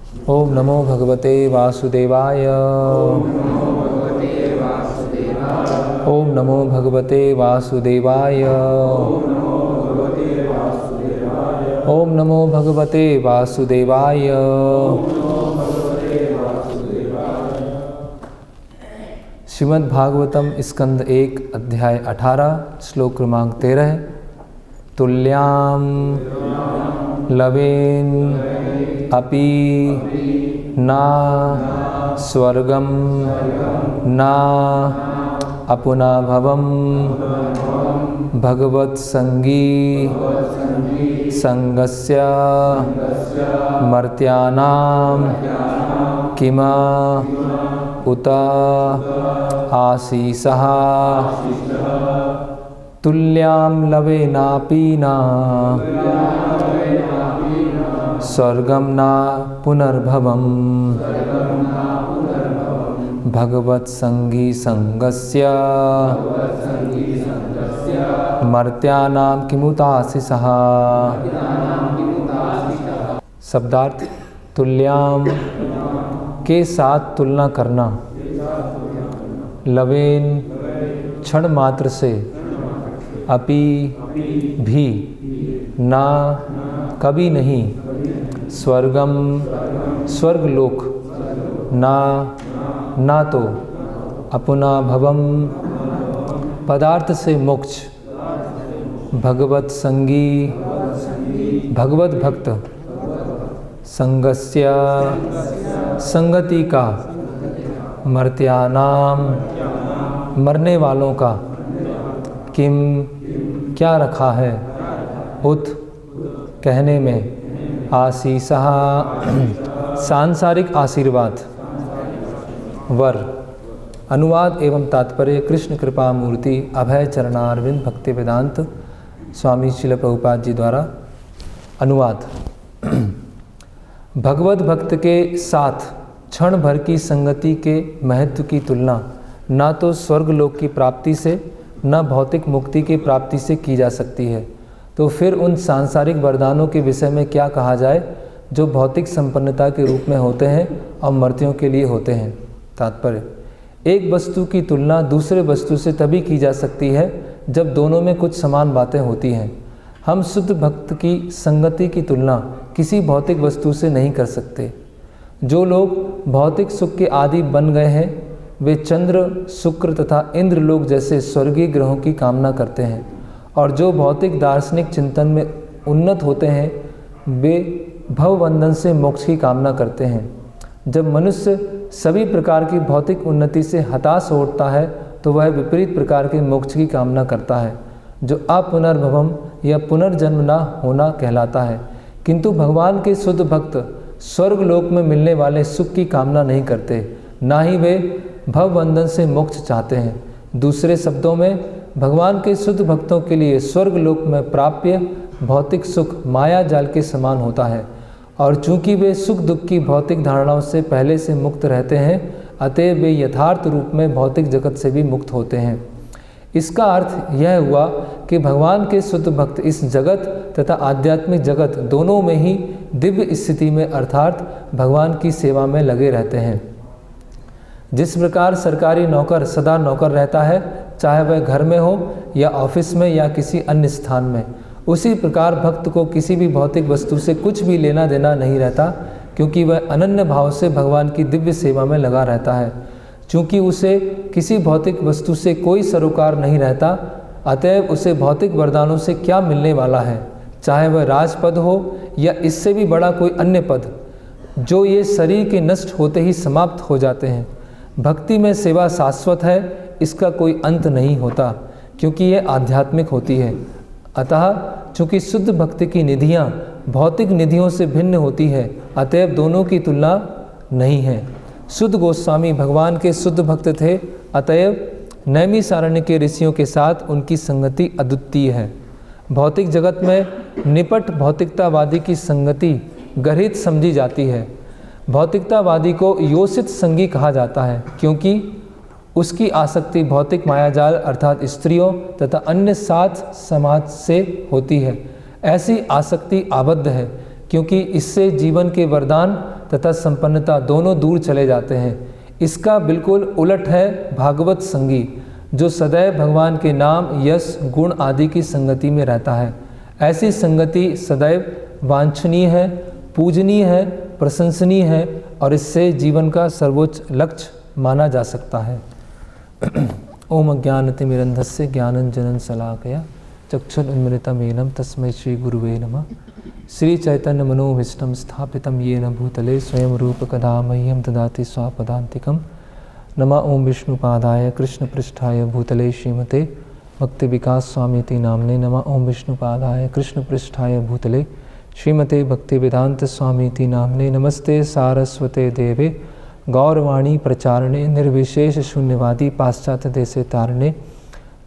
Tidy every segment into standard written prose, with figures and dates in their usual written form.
ओम नमो भगवते वासुदेवाय। ओम नमो भगवते वासुदेवाय। ओम नमो भगवते वासुदेवाय। श्रीमद् भागवतम स्कंद 1 अध्याय 18 श्लोक क्रमांक 13। तुल्याम लवेन अपि ना स्वर्गम ना अपुना भवम भगवत संगी संगस्य मर्त्यानां किमा उत आशीषः तुल्यां लवेनापि न स्वर्गं न पुनर्भवम् भगवत संगी संगस्य मर्त्यानां किमुताशिषः। शब्दार्थ: तुल्याम के साथ तुलना करना, लवेन क्षण मात्र से, अपि भी, ना कभी नहीं, स्वर्गम स्वर्गलोक, ना तो, अपना भवम पदार्थ से मोक्ष, भगवत संगी भगवत भक्त, संगस्य संगति का, मर्त्यानाम मरने वालों का, किम क्या रखा है, उत कहने में, आशीषः सांसारिक आशीर्वाद, वर। अनुवाद एवं तात्पर्य कृष्ण कृपा मूर्ति अभय चरणारविंद भक्ति वेदांत स्वामी श्रील प्रभुपाद जी द्वारा अनुवाद। भगवत भक्त के साथ क्षण भर की संगति के महत्व की तुलना न तो स्वर्गलोक की प्राप्ति से न भौतिक मुक्ति की प्राप्ति से की जा सकती है, तो फिर उन सांसारिक वरदानों के विषय में क्या कहा जाए जो भौतिक संपन्नता के रूप में होते हैं और मर्त्यों के लिए होते हैं। तात्पर्य: एक वस्तु की तुलना दूसरे वस्तु से तभी की जा सकती है जब दोनों में कुछ समान बातें होती हैं। हम शुद्ध भक्त की संगति की तुलना किसी भौतिक वस्तु से नहीं कर सकते। जो लोग भौतिक सुख के आदि बन गए हैं वे चंद्र, शुक्र तथा इंद्र लोक जैसे स्वर्गीय ग्रहों की कामना करते हैं, और जो भौतिक दार्शनिक चिंतन में उन्नत होते हैं वे भवबंधन से मोक्ष की कामना करते हैं। जब मनुष्य सभी प्रकार की भौतिक उन्नति से हताश हो उठता है तो वह विपरीत प्रकार के मोक्ष की कामना करता है, जो अपुनर्भवम या पुनर्जन्म न होना कहलाता है। किंतु भगवान के शुद्ध भक्त स्वर्ग लोक में मिलने वाले सुख की कामना नहीं करते, ना ही वे भवबंधन से मोक्ष चाहते हैं। दूसरे शब्दों में, भगवान के शुद्ध भक्तों के लिए स्वर्ग लोक में प्राप्य भौतिक सुख माया जाल के समान होता है, और चूंकि वे सुख दुख की भौतिक धारणाओं से पहले से मुक्त रहते हैं, अतएव वे यथार्थ रूप में भौतिक जगत से भी मुक्त होते हैं। इसका अर्थ यह हुआ कि भगवान के शुद्ध भक्त इस जगत तथा आध्यात्मिक जगत दोनों में ही दिव्य स्थिति में अर्थात भगवान की सेवा में लगे रहते हैं। जिस प्रकार सरकारी नौकर सदा नौकर रहता है, चाहे वह घर में हो या ऑफिस में या किसी अन्य स्थान में, उसी प्रकार भक्त को किसी भी भौतिक वस्तु से कुछ भी लेना देना नहीं रहता, क्योंकि वह अनन्य भाव से भगवान की दिव्य सेवा में लगा रहता है। चूँकि उसे किसी भौतिक वस्तु से कोई सरोकार नहीं रहता, अतएव उसे भौतिक वरदानों से क्या मिलने वाला है, चाहे वह राजपद हो या इससे भी बड़ा कोई अन्य पद, जो ये शरीर के नष्ट होते ही समाप्त हो जाते हैं। भक्ति में सेवा शाश्वत है, इसका कोई अंत नहीं होता, क्योंकि यह आध्यात्मिक होती है। अतः चूँकि शुद्ध भक्ति की निधियाँ भौतिक निधियों से भिन्न होती है, अतएव दोनों की तुलना नहीं है। शुद्ध गोस्वामी भगवान के शुद्ध भक्त थे, अतएव नैमिषारण्य के ऋषियों के साथ उनकी संगति अद्वितीय है। भौतिक जगत में निपट भौतिकतावादी की संगति गर्हित समझी जाती है। भौतिकतावादी को योषित संगी कहा जाता है, क्योंकि उसकी आसक्ति भौतिक मायाजाल अर्थात स्त्रियों तथा अन्य साथ समाज से होती है। ऐसी आसक्ति आबद्ध है, क्योंकि इससे जीवन के वरदान तथा संपन्नता दोनों दूर चले जाते हैं। इसका बिल्कुल उलट है भागवत संगी, जो सदैव भगवान के नाम, यश, गुण आदि की संगति में रहता है। ऐसी संगति सदैव वांछनीय है, पूजनीय है, प्रशंसनीय है और इससे जीवन का सर्वोच्च लक्ष्य माना जा सकता है। ओम अज्ञानतिमिरन्धस्य ज्ञानंजनं शलाकया चक्षुरुन्मिलितमेनं तस्मै श्री गुरुवे नमः। श्री चैतन्य मनोभीष्टं स्थापितं येन भूतले स्वयं रूप कदा मह्यं ददाति स्वापदान्तिकं। नमः ओम विष्णुपादाय कृष्णपृष्ठाय भूतले श्रीमते भक्ति विकास स्वामीति नामने। नमः ओम विष्णुपादाय कृष्णपृष्ठाय भूतले श्रीमते भक्ति वेदांत स्वामीति नामने। नमस्ते सारस्वते देवे गौरवाणी प्रचारणे निर्विशेष शून्यवादी पाश्चात्य देशे तारणे।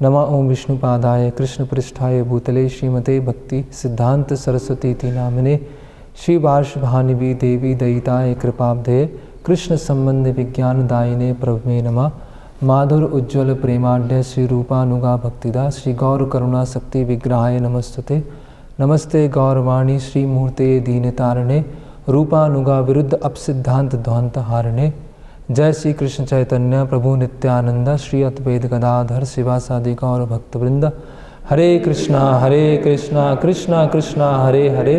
नमः ओम विष्णुपादाय कृष्णपृष्ठाय भूतले श्रीमते भक्ति सिद्धांत सरस्वती नामिने। श्री वार्षभानिवि देवी दयिताय कृपाब्धे कृष्ण संबंध विज्ञान दायिने प्रभवे नमः। माधुर उज्ज्वल प्रेमाढ्य श्री रूपानुगा भक्तिदा श्री गौर करुणा शक्ति विग्रहाय नमस्तुते। नमस्ते गौरवाणी श्री मूर्ते दीनतारणे रूपानुगा विरुद्ध अपसिद्धांत ध्वंत हारणे। जय श्री कृष्ण चैतन्य प्रभु नित्यानंद श्री अद्वैत गदाधर शिवासादि गौर भक्तवृंद। हरे कृष्णा कृष्णा कृष्णा हरे हरे,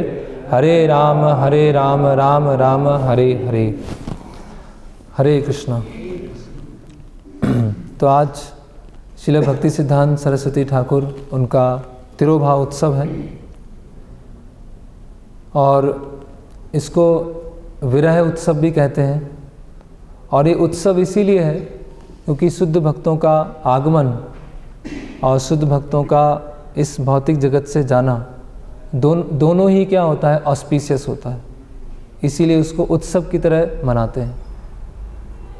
हरे राम राम राम हरे हरे। हरे कृष्णा। तो आज श्रील भक्ति सिद्धांत सरस्वती ठाकुर उनका तिरोभाव उत्सव है और इसको विरह उत्सव भी कहते हैं। और ये उत्सव इसीलिए है क्योंकि शुद्ध भक्तों का आगमन और शुद्ध भक्तों का इस भौतिक जगत से जाना दोनों ही क्या होता है, ऑस्पिशियस होता है। इसीलिए उसको उत्सव की तरह मनाते हैं।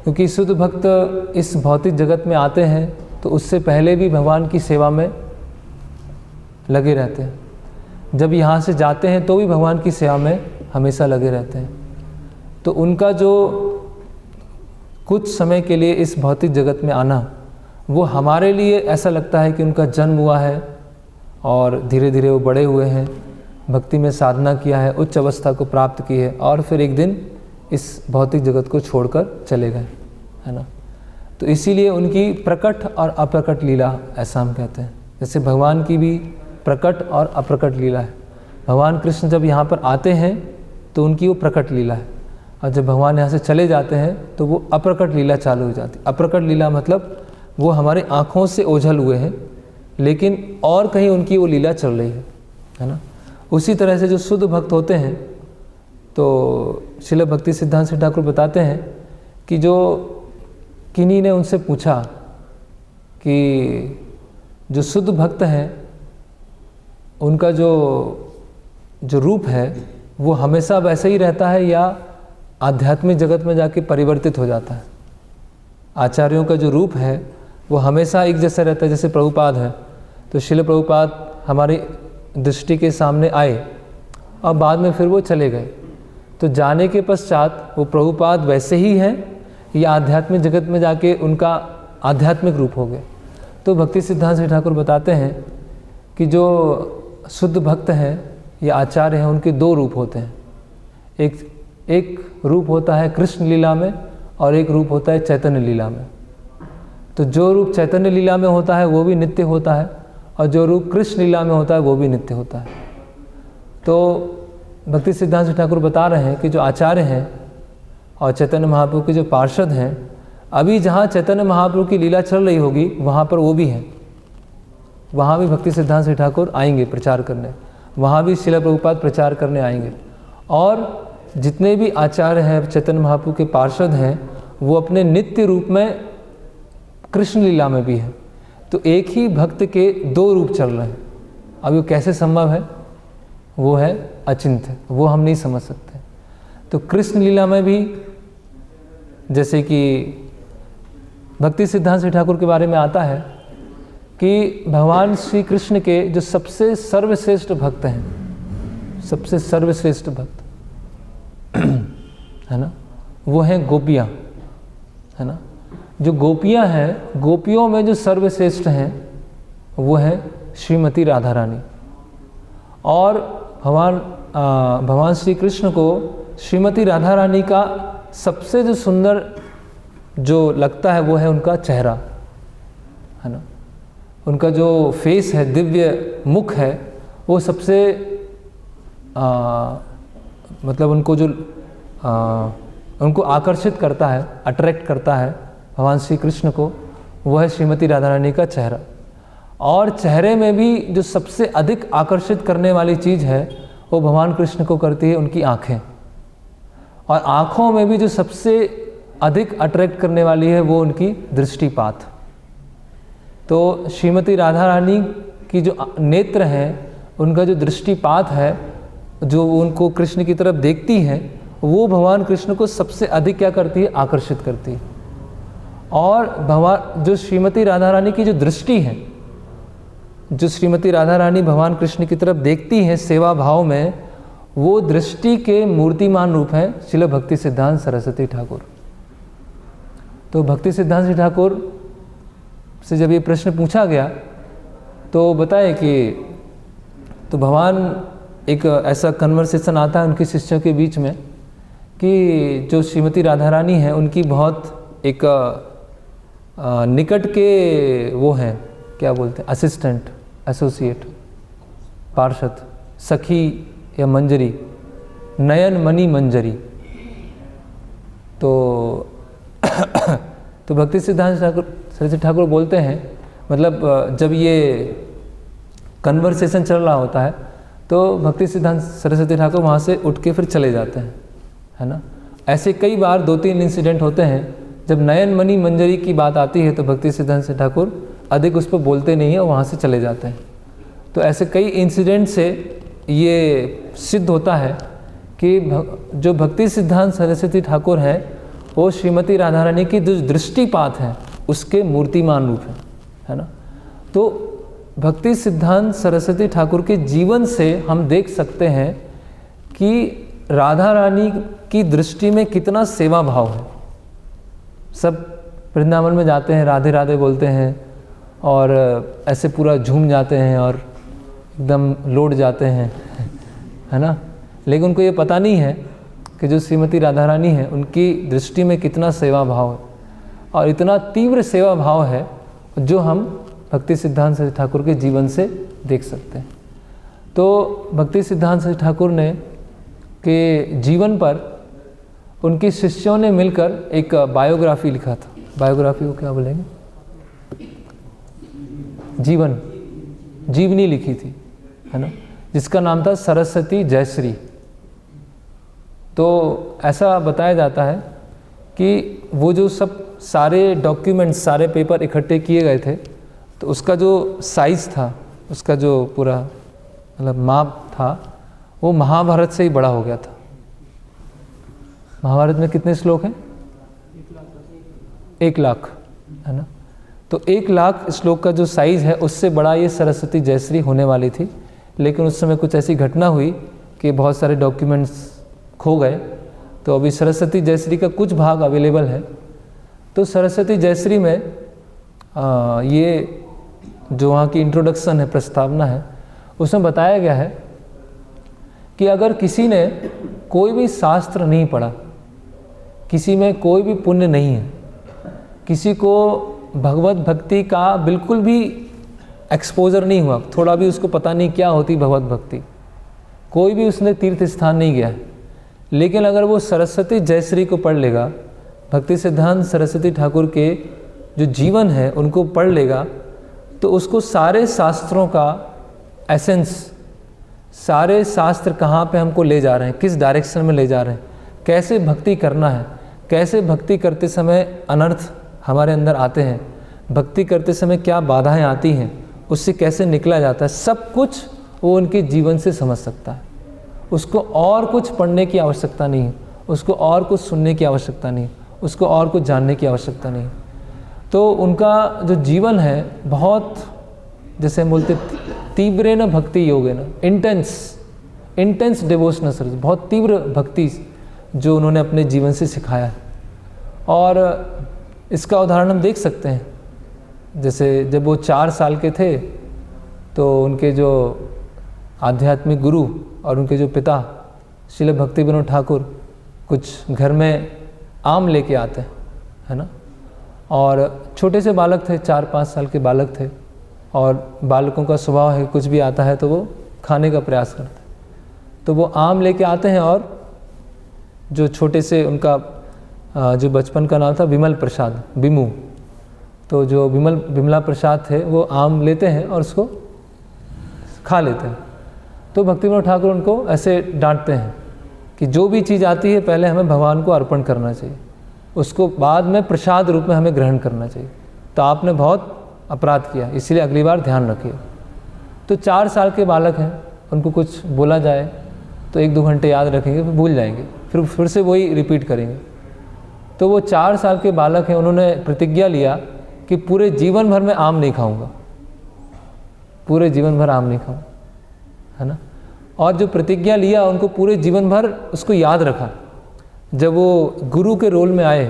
क्योंकि शुद्ध भक्त इस भौतिक जगत में आते हैं तो उससे पहले भी भगवान की सेवा में लगे रहते हैं। जब यहाँ से जाते हैं तो भी भगवान की सेवा में हमेशा लगे रहते हैं। तो उनका जो कुछ समय के लिए इस भौतिक जगत में आना, वो हमारे लिए ऐसा लगता है कि उनका जन्म हुआ है और धीरे धीरे वो बड़े हुए हैं, भक्ति में साधना किया है, उच्च अवस्था को प्राप्त की है और फिर एक दिन इस भौतिक जगत को छोड़कर चले गए, है ना। तो इसीलिए उनकी प्रकट और अप्रकट लीला ऐसा हम कहते हैं। जैसे भगवान की भी प्रकट और अप्रकट लीला है। भगवान कृष्ण जब यहाँ पर आते हैं तो उनकी वो प्रकट लीला है और जब भगवान यहाँ से चले जाते हैं तो वो अप्रकट लीला चालू हो जाती है। अप्रकट लीला मतलब वो हमारे आँखों से ओझल हुए हैं लेकिन और कहीं उनकी वो लीला चल रही है ना। उसी तरह से जो शुद्ध भक्त होते हैं, तो श्रील भक्ति सिद्धांत श्री ठाकुर बताते हैं कि जो किन्हीं ने उनसे पूछा कि जो शुद्ध भक्त हैं उनका जो रूप है वो हमेशा वैसे ही रहता है या आध्यात्मिक जगत में जाके परिवर्तित हो जाता है। आचार्यों का जो रूप है वो हमेशा एक जैसा रहता है। जैसे प्रभुपाद है तो श्रील प्रभुपाद हमारी दृष्टि के सामने आए और बाद में फिर वो चले गए। तो जाने के पश्चात वो प्रभुपाद वैसे ही हैं या आध्यात्मिक जगत में जाके उनका आध्यात्मिक रूप हो गए। तो भक्ति सिद्धांत श्री ठाकुर बताते हैं कि जो शुद्ध भक्त हैं या आचार्य हैं उनके दो रूप होते हैं। एक रूप होता है कृष्ण लीला में और एक रूप होता है चैतन्य लीला में। तो जो रूप चैतन्य लीला में होता है वो भी नित्य होता है और जो रूप कृष्ण लीला में होता है वो भी नित्य होता है। तो भक्ति सिद्धांत श्री ठाकुर बता रहे हैं कि जो आचार्य हैं और चैतन्य महाप्रभु के जो पार्षद हैं, अभी जहाँ चैतन्य महाप्रभु की लीला चल रही होगी वहाँ पर वो भी हैं। वहाँ भी भक्ति सिद्धांत श्री ठाकुर आएंगे प्रचार करने, वहाँ भी श्रील प्रभुपाद प्रचार करने आएंगे। और जितने भी आचार्य हैं चैतन्य महाप्रभु के पार्षद हैं वो अपने नित्य रूप में कृष्ण लीला में भी हैं। तो एक ही भक्त के दो रूप चल रहे हैं। अब वो कैसे संभव है, वो है अचिंत्य, वो हम नहीं समझ सकते। तो कृष्ण लीला में भी जैसे कि भक्ति सिद्धांत श्री ठाकुर के बारे में आता है कि भगवान श्री कृष्ण के जो सबसे सर्वश्रेष्ठ भक्त हैं, सबसे सर्वश्रेष्ठ भक्त है ना, वो हैं गोपियाँ, है ना। जो गोपियाँ हैं, गोपियों में जो सर्वश्रेष्ठ हैं वो है श्रीमती राधा रानी। और भगवान श्री कृष्ण को श्रीमती राधा रानी का सबसे जो सुंदर जो लगता है वो है उनका चेहरा, है ना। उनका जो फेस है, दिव्य मुख है, वो सबसे मतलब उनको जो उनको आकर्षित करता है, अट्रैक्ट करता है भगवान श्री कृष्ण को, वो है श्रीमती राधा रानी का चेहरा। और चेहरे में भी जो सबसे अधिक आकर्षित करने वाली चीज़ है वो भगवान कृष्ण को करती है उनकी आँखें। और आँखों में भी जो सबसे अधिक अट्रैक्ट करने वाली है वो उनकी दृष्टिपात। तो श्रीमती राधा रानी की जो नेत्र हैं, उनका जो दृष्टिपात है, जो उनको कृष्ण की तरफ देखती हैं, वो भगवान कृष्ण को सबसे अधिक क्या करती है, आकर्षित करती है। और भगवान जो श्रीमती राधा रानी की जो दृष्टि है, जो श्रीमती राधा रानी भगवान कृष्ण की तरफ देखती हैं सेवा भाव में, वो दृष्टि के मूर्तिमान रूप हैं श्रील भक्ति सिद्धांत सरस्वती ठाकुर। तो भक्ति सिद्धांत जी ठाकुर से जब ये प्रश्न पूछा गया तो बताए कि तो भगवान एक ऐसा कन्वर्सेशन आता है उनके शिष्यों के बीच में कि जो श्रीमती राधा रानी है उनकी बहुत एक निकट के वो हैं, क्या बोलते हैं, असिस्टेंट, एसोसिएट, पार्षद, सखी या मंजरी, नयन मणि मंजरी। तो भक्ति सिद्धांत सरस्वती ठाकुर बोलते हैं, मतलब जब ये कन्वर्सेशन चल रहा होता है तो भक्ति सिद्धांत सरस्वती ठाकुर वहाँ से उठ के फिर चले जाते हैं, है ना। ऐसे कई बार 2-3 इंसिडेंट होते हैं जब नयन मणि मंजरी की बात आती है तो भक्ति सिद्धांत सरस्वती ठाकुर अधिक उस पर बोलते नहीं हैं और वहाँ से चले जाते हैं। तो ऐसे कई इंसिडेंट से ये सिद्ध होता है कि जो भक्ति सिद्धांत सरस्वती ठाकुर हैं वो श्रीमती राधा रानी की जो दृष्टिपात है उसके मूर्तिमान रूप है ना। तो भक्ति सिद्धांत सरस्वती ठाकुर के जीवन से हम देख सकते हैं कि राधा रानी की दृष्टि में कितना सेवा भाव है। सब वृंदावन में जाते हैं, राधे राधे बोलते हैं और ऐसे पूरा झूम जाते हैं और एकदम लौट जाते हैं, है ना। लेकिन उनको ये पता नहीं है कि जो श्रीमती राधा रानी है उनकी दृष्टि में कितना सेवा भाव है और इतना तीव्र सेवा भाव है जो हम भक्ति सिद्धांत सरस्वती ठाकुर के जीवन से देख सकते हैं। तो भक्ति सिद्धांत सरस्वती ठाकुर ने के जीवन पर उनके शिष्यों ने मिलकर एक बायोग्राफी लिखा था। बायोग्राफी को क्या बोलेंगे, जीवनी लिखी थी, है ना, जिसका नाम था सरस्वती जयश्री। तो ऐसा बताया जाता है कि वो जो सब सारे डॉक्यूमेंट्स, सारे पेपर इकट्ठे किए गए थे तो उसका जो साइज़ था, उसका जो पूरा मतलब माप था, वो महाभारत से ही बड़ा हो गया था। महाभारत में कितने श्लोक हैं? 1 लाख, है ना। तो 1 लाख श्लोक का जो साइज़ है उससे बड़ा ये सरस्वती जयश्री होने वाली थी। लेकिन उस समय कुछ ऐसी घटना हुई कि बहुत सारे डॉक्यूमेंट्स खो गए, तो अभी सरस्वती जयश्री का कुछ भाग अवेलेबल है। तो सरस्वती जयश्री में ये जो वहाँ की इंट्रोडक्शन है, प्रस्तावना है, उसमें बताया गया है कि अगर किसी ने कोई भी शास्त्र नहीं पढ़ा, किसी में कोई भी पुण्य नहीं है, किसी को भगवत भक्ति का बिल्कुल भी एक्सपोजर नहीं हुआ, थोड़ा भी उसको पता नहीं क्या होती भगवत भक्ति, कोई भी उसने तीर्थ स्थान नहीं गया है, लेकिन अगर वो सरस्वती जयश्री को पढ़ लेगा, भक्ति सिद्धांत सरस्वती ठाकुर के जो जीवन है उनको पढ़ लेगा, तो उसको सारे शास्त्रों का एसेंस, सारे शास्त्र कहाँ पे हमको ले जा रहे हैं, किस डायरेक्शन में ले जा रहे हैं, कैसे भक्ति करना है, कैसे भक्ति करते समय अनर्थ हमारे अंदर आते हैं, भक्ति करते समय क्या बाधाएं आती हैं, उससे कैसे निकला जाता है, सब कुछ वो उनके जीवन से समझ सकता है। उसको और कुछ पढ़ने की आवश्यकता नहीं है, उसको और कुछ सुनने की आवश्यकता नहीं, उसको और कुछ जानने की आवश्यकता नहीं। तो उनका जो जीवन है बहुत, जैसे हम बोलते तीव्रेन भक्ति योगेन, इंटेंस डिवोशनल सर्विस, बहुत तीव्र भक्ति जो उन्होंने अपने जीवन से सिखाया है। और इसका उदाहरण हम देख सकते हैं, जैसे जब वो 4 साल के थे तो उनके जो आध्यात्मिक गुरु और उनके जो पिता श्रील भक्ति विनोद ठाकुर, कुछ घर में आम लेके आते हैं, है ना, और छोटे से बालक थे, 4-5 साल के बालक थे, और बालकों का स्वभाव है कुछ भी आता है तो वो खाने का प्रयास करते हैं। तो वो आम लेके आते हैं और जो छोटे से उनका जो बचपन का नाम था विमल प्रसाद, बिमू, तो जो विमला प्रसाद थे वो आम लेते हैं और उसको खा लेते हैं। तो भक्ति विनोद ठाकुर उनको ऐसे डांटते हैं कि जो भी चीज़ आती है पहले हमें भगवान को अर्पण करना चाहिए, उसको बाद में प्रसाद रूप में हमें ग्रहण करना चाहिए। तो आपने बहुत अपराध किया, इसलिए अगली बार ध्यान रखिए। तो 4 साल के बालक हैं, उनको कुछ बोला जाए तो 1-2 घंटे याद रखेंगे, फिर भूल जाएंगे, फिर से वही रिपीट करेंगे। तो वो 4 साल के बालक हैं, उन्होंने प्रतिज्ञा लिया कि पूरे जीवन भर में आम नहीं खाऊंगा, पूरे जीवन भर आम नहीं खाऊंगा, है ना। और जो प्रतिज्ञा लिया उनको पूरे जीवन भर उसको याद रखा। जब वो गुरु के रोल में आए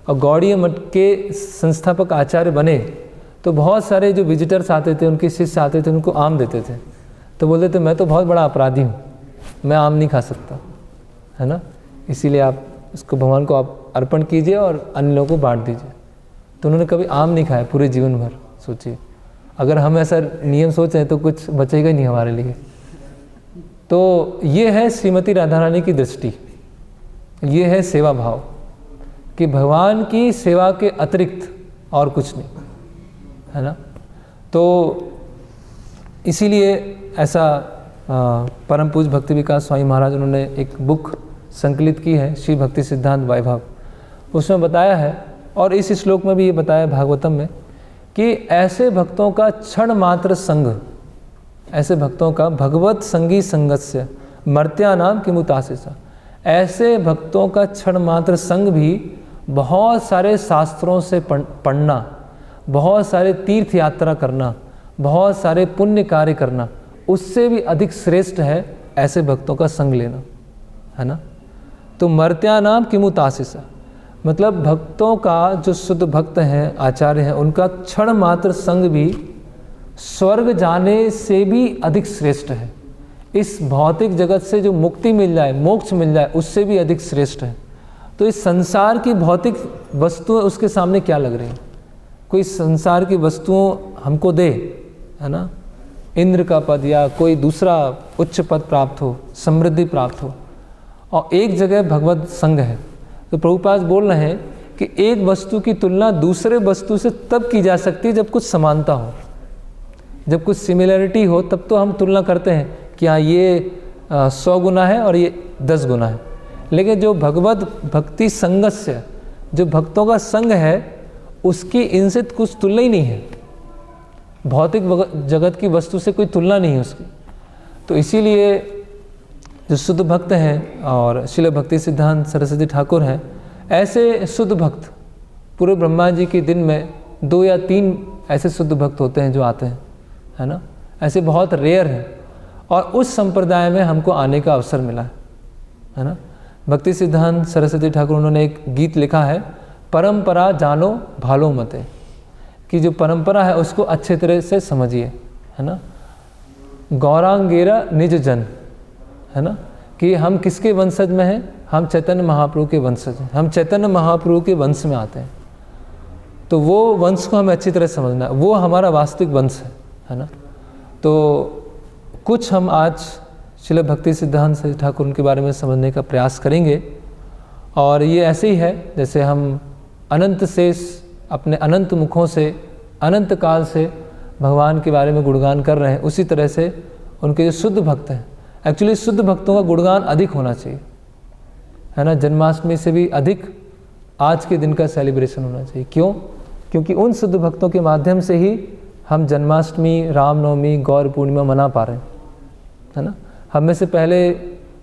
और गौड़ीय मठ के संस्थापक आचार्य बने तो बहुत सारे जो विजिटर्स आते थे, उनके शिष्य आते थे, उनको आम देते थे। तो बोलते थे मैं तो बहुत बड़ा अपराधी हूँ, मैं आम नहीं खा सकता, है ना, इसीलिए आप इसको भगवान को आप अर्पण कीजिए और अन्य लोगों को बांट दीजिए। तो उन्होंने कभी आम नहीं खाया पूरे जीवन भर। सोचिए, अगर हम ऐसा नियम सोचें तो कुछ बचेगा नहीं हमारे लिए। तो ये है श्रीमती राधा रानी की दृष्टि, ये है सेवा भाव कि भगवान की सेवा के अतिरिक्त और कुछ नहीं, है ना। तो इसीलिए ऐसा परम पूज्य भक्ति विकास स्वामी महाराज उन्होंने एक बुक संकलित की है, श्री भक्ति सिद्धांत वैभव। उसमें बताया है, और इस श्लोक में भी ये बताया भागवतम में, कि ऐसे भक्तों का क्षण मात्र संग, ऐसे भक्तों का भगवत संगी संगस्य मर्त्यानाम किमुतासिसा, ऐसे भक्तों का क्षण मात्र संग भी बहुत सारे शास्त्रों से पढ़ना, बहुत सारे तीर्थ यात्रा करना, बहुत सारे पुण्य कार्य करना, उससे भी अधिक श्रेष्ठ है ऐसे भक्तों का संग लेना, है ना। तो मर्त्यानाम किमुतासिसा मतलब भक्तों का, जो शुद्ध भक्त हैं, आचार्य हैं, उनका क्षण मात्र संग भी स्वर्ग जाने से भी अधिक श्रेष्ठ है। इस भौतिक जगत से जो मुक्ति मिल जाए, मोक्ष मिल जाए, उससे भी अधिक श्रेष्ठ है। तो इस संसार की भौतिक वस्तुएं उसके सामने क्या लग रही हैं। कोई संसार की वस्तुओं हमको दे, है ना, इंद्र का पद या कोई दूसरा उच्च पद प्राप्त हो, समृद्धि प्राप्त हो, और एक जगह भगवत संग है। तो प्रभुपाद बोल रहे हैं कि एक वस्तु की तुलना दूसरे वस्तु से तब की जा सकती है जब कुछ समानता हो, जब कुछ सिमिलरिटी हो, तब तो हम तुलना करते हैं कि हाँ ये 100 गुना है और ये 10 गुना है। लेकिन जो भगवत भक्ति संगस्य, जो भक्तों का संग है, उसकी इनसे कुछ तुलना ही नहीं है। भौतिक जगत की वस्तु से कोई तुलना नहीं है उसकी। तो इसीलिए जो शुद्ध भक्त हैं और श्रील भक्ति सिद्धांत सरस्वती ठाकुर हैं, ऐसे शुद्ध भक्त पूरे ब्रह्मा जी के दिन में 2 या 3 ऐसे शुद्ध भक्त होते हैं जो आते हैं, है ना। ऐसे बहुत रेयर हैं, और उस संप्रदाय में हमको आने का अवसर मिला है ना। भक्ति सिद्धांत सरस्वती ठाकुर उन्होंने एक गीत लिखा है, परंपरा जानो भालो मते, कि जो परंपरा है उसको अच्छे तरह से समझिए, है ना। गौरांगेरा निज जन, है ना, कि हम किसके वंशज में हैं, हम चैतन्य महाप्रभु के वंशज हैं, हम चैतन्य महाप्रभु के वंश में आते हैं। तो वो वंश को हमें अच्छी तरह समझना है, वो हमारा वास्तविक वंश है ना। तो कुछ हम आज श्रील भक्ति सिद्धांत सरस्वती ठाकुर उनके बारे में समझने का प्रयास करेंगे। और ये ऐसे ही है जैसे हम अनंत शेष अपने अनंत मुखों से अनंत काल से भगवान के बारे में गुणगान कर रहे हैं, उसी तरह से उनके जो शुद्ध भक्त हैं, एक्चुअली शुद्ध भक्तों का गुणगान अधिक होना चाहिए, है ना। जन्माष्टमी से भी अधिक आज के दिन का सेलिब्रेशन होना चाहिए। क्यों? क्योंकि उन शुद्ध भक्तों के माध्यम से ही हम जन्माष्टमी, रामनवमी, गौर पूर्णिमा मना पा रहे हैं, है ना। हम में से पहले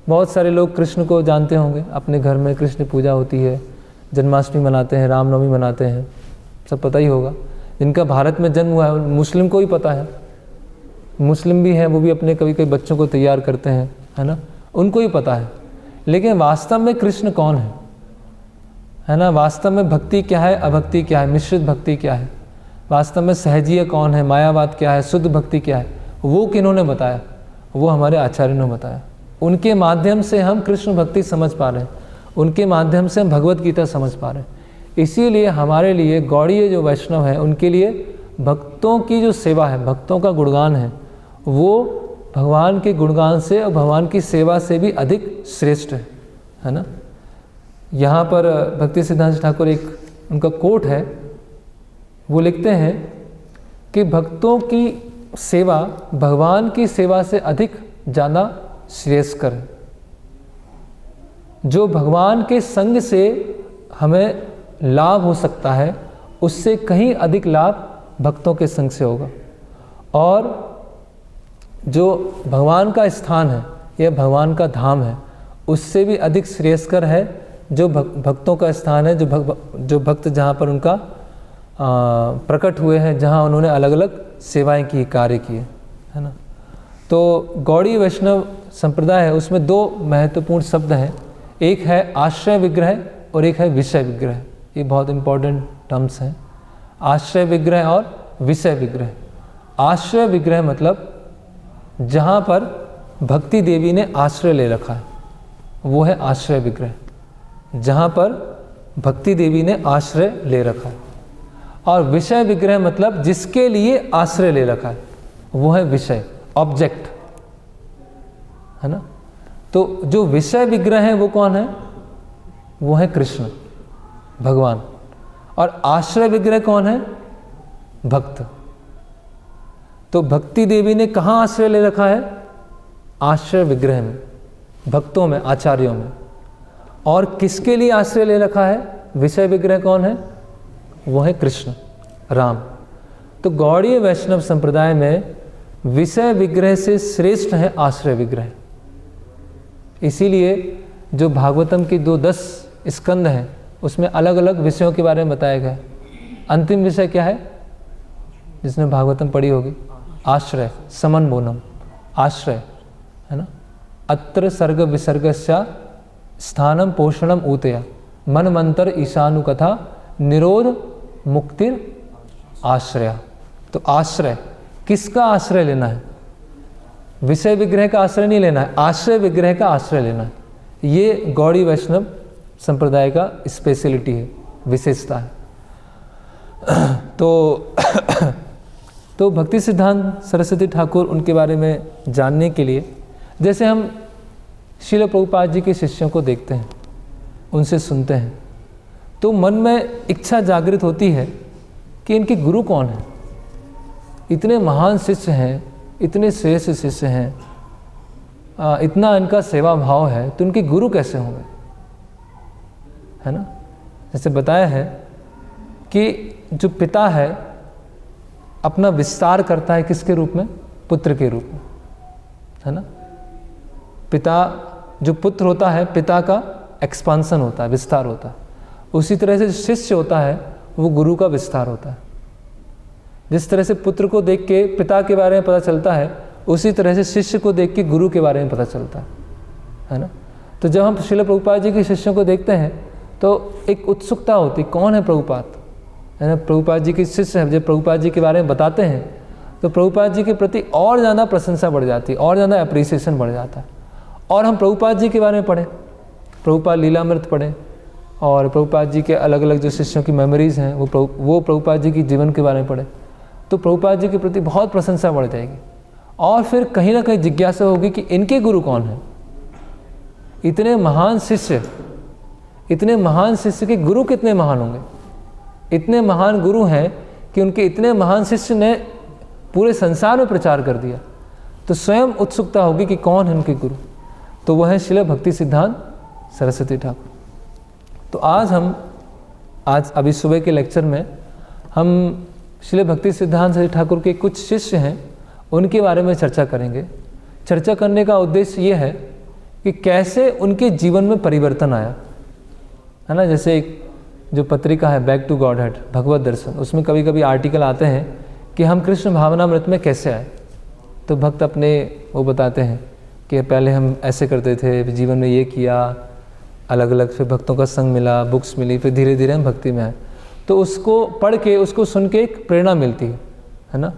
बहुत सारे लोग कृष्ण को जानते होंगे, अपने घर में कृष्ण पूजा होती है, जन्माष्टमी मनाते हैं, रामनवमी मनाते हैं, सब पता ही होगा। जिनका भारत में जन्म हुआ है, मुस्लिम को ही पता है, मुस्लिम भी हैं, वो भी अपने कभी कभी बच्चों को तैयार करते हैं, है ना, उनको ही पता है। लेकिन वास्तव में कृष्ण कौन है ना। वास्तव में भक्ति क्या है, अभक्ति क्या है, मिश्रित भक्ति क्या है, वास्तव में सहजीय कौन है, मायावाद क्या है, शुद्ध भक्ति क्या है, वो किन्होंने बताया, वो हमारे आचार्य ने बताया। उनके माध्यम से हम कृष्ण भक्ति समझ पा रहे हैं, उनके माध्यम से हम भगवत गीता समझ पा रहे हैं। इसीलिए हमारे लिए गौड़ीय जो वैष्णव हैं उनके लिए भक्तों की जो सेवा है, भक्तों का गुणगान है, वो भगवान के गुणगान से और भगवान की सेवा से भी अधिक श्रेष्ठ है ना। यहाँ पर भक्ति सिद्धांत ठाकुर एक उनका कोट है, वो लिखते हैं कि भक्तों की सेवा भगवान की सेवा से अधिक ज़्यादा श्रेयस्कर है। जो भगवान के संग से हमें लाभ हो सकता है उससे कहीं अधिक लाभ भक्तों के संग से होगा। और जो भगवान का स्थान है या भगवान का धाम है उससे भी अधिक श्रेयस्कर है जो भक्तों का स्थान है, जो भक्त जहाँ पर उनका प्रकट हुए हैं, जहाँ उन्होंने अलग अलग सेवाएं की, कार्य किए, है ना। तो गौड़ी वैष्णव संप्रदाय है, उसमें दो महत्वपूर्ण शब्द हैं, एक है आश्रय विग्रह और एक है विषय विग्रह। ये बहुत इंपॉर्टेंट टर्म्स हैं, आश्रय विग्रह और विषय विग्रह। आश्रय विग्रह मतलब जहाँ पर भक्ति देवी ने आश्रय ले रखा है वो है आश्रय विग्रह, जहाँ पर भक्ति देवी ने आश्रय ले रखा है। और विषय विग्रह मतलब जिसके लिए आश्रय ले रखा है वो है विषय, ऑब्जेक्ट, है ना। तो जो विषय विग्रह है वो कौन है? वो है कृष्ण भगवान। और आश्रय विग्रह कौन है? भक्त। तो भक्ति देवी ने कहाँ आश्रय ले रखा है? आश्रय विग्रह में, भक्तों में, आचार्यों में। और किसके लिए आश्रय ले रखा है? विषय विग्रह कौन है? वो है कृष्ण, राम। तो गौड़ीय वैष्णव संप्रदाय में विषय विग्रह से श्रेष्ठ है आश्रय विग्रह। इसीलिए जो भागवतम की 10 स्कंद हैं उसमें अलग अलग विषयों के बारे में बताया गया है। अंतिम विषय क्या है जिसने भागवतम पढ़ी होगी? आश्रय, समन बोनम, आश्रय, है ना। अत्र सर्ग विसर्गस्या स्थानम पोषणम ऊतया मन मंत्र ईशानुकथा निरोध मुक्तिर आश्रय। तो आश्रय, किसका आश्रय लेना है? विषय विग्रह का आश्रय नहीं लेना है, आश्रय विग्रह का आश्रय लेना है। ये गौड़ी वैष्णव संप्रदाय का स्पेशलिटी है, विशेषता है। तो भक्ति सिद्धांत सरस्वती ठाकुर, उनके बारे में जानने के लिए जैसे हम श्रील प्रभुपाद जी के शिष्यों को देखते हैं, उनसे सुनते हैं, तो मन में इच्छा जागृत होती है कि इनके गुरु कौन हैं। इतने महान शिष्य हैं, इतने श्रेष्ठ शिष्य हैं, इतना इनका सेवा भाव है, तो इनके गुरु कैसे होंगे, है ना। जैसे बताया है कि जो पिता है अपना विस्तार करता है किसके रूप में? पुत्र के रूप में, है ना। पिता, जो पुत्र होता है, पिता का एक्सपांसन होता है, विस्तार होता है। उसी तरह से शिष्य होता है वो गुरु का विस्तार होता है। जिस तरह से पुत्र को देख के पिता के बारे में पता चलता है, उसी तरह से शिष्य को देख के गुरु के बारे में पता चलता है ना। तो जब हम श्रील प्रभुपाद जी के शिष्यों को देखते हैं तो एक उत्सुकता होती, कौन है प्रभुपाद, है ना। प्रभुपाद जी के शिष्य हैं, जब प्रभुपाद जी के बारे में बताते हैं तो प्रभुपाद जी के प्रति और ज़्यादा प्रशंसा बढ़ जाती है, और ज़्यादा अप्रिसिएशन बढ़ जाता है। और हम प्रभुपाद जी के बारे में पढ़ें, प्रभुपाद लीलामृत पढ़ें, और प्रभुपाद जी के अलग अलग जो शिष्यों की मेमोरीज़ हैं वो प्रभुपाद जी की जीवन के बारे में पढ़ें, तो प्रभुपाद जी के प्रति बहुत प्रशंसा बढ़ जाएगी। और फिर कहीं ना कहीं जिज्ञासा होगी कि इनके गुरु कौन हैं। इतने महान शिष्य के गुरु कितने महान होंगे। इतने महान गुरु हैं कि उनके इतने महान शिष्य ने पूरे संसार में प्रचार कर दिया, तो स्वयं उत्सुकता होगी कि कौन है उनके गुरु। तो वह है श्रील भक्ति सिद्धांत सरस्वती ठाकुर। तो आज अभी सुबह के लेक्चर में हम श्रील भक्ति सिद्धांत सरस्वती ठाकुर के कुछ शिष्य हैं उनके बारे में चर्चा करेंगे। चर्चा करने का उद्देश्य ये है कि कैसे उनके जीवन में परिवर्तन आया, है ना। जैसे एक जो पत्रिका है बैक टू गॉड हेड, भगवत दर्शन, उसमें कभी कभी आर्टिकल आते हैं कि हम कृष्ण भावनामृत में कैसे आए। तो भक्त अपने वो बताते हैं कि पहले हम ऐसे करते थे, जीवन में ये किया, अलग अलग, फिर भक्तों का संग मिला, बुक्स मिली, फिर धीरे धीरे हम भक्ति में आए। तो उसको पढ़ के, उसको सुन के एक प्रेरणा मिलती है ना,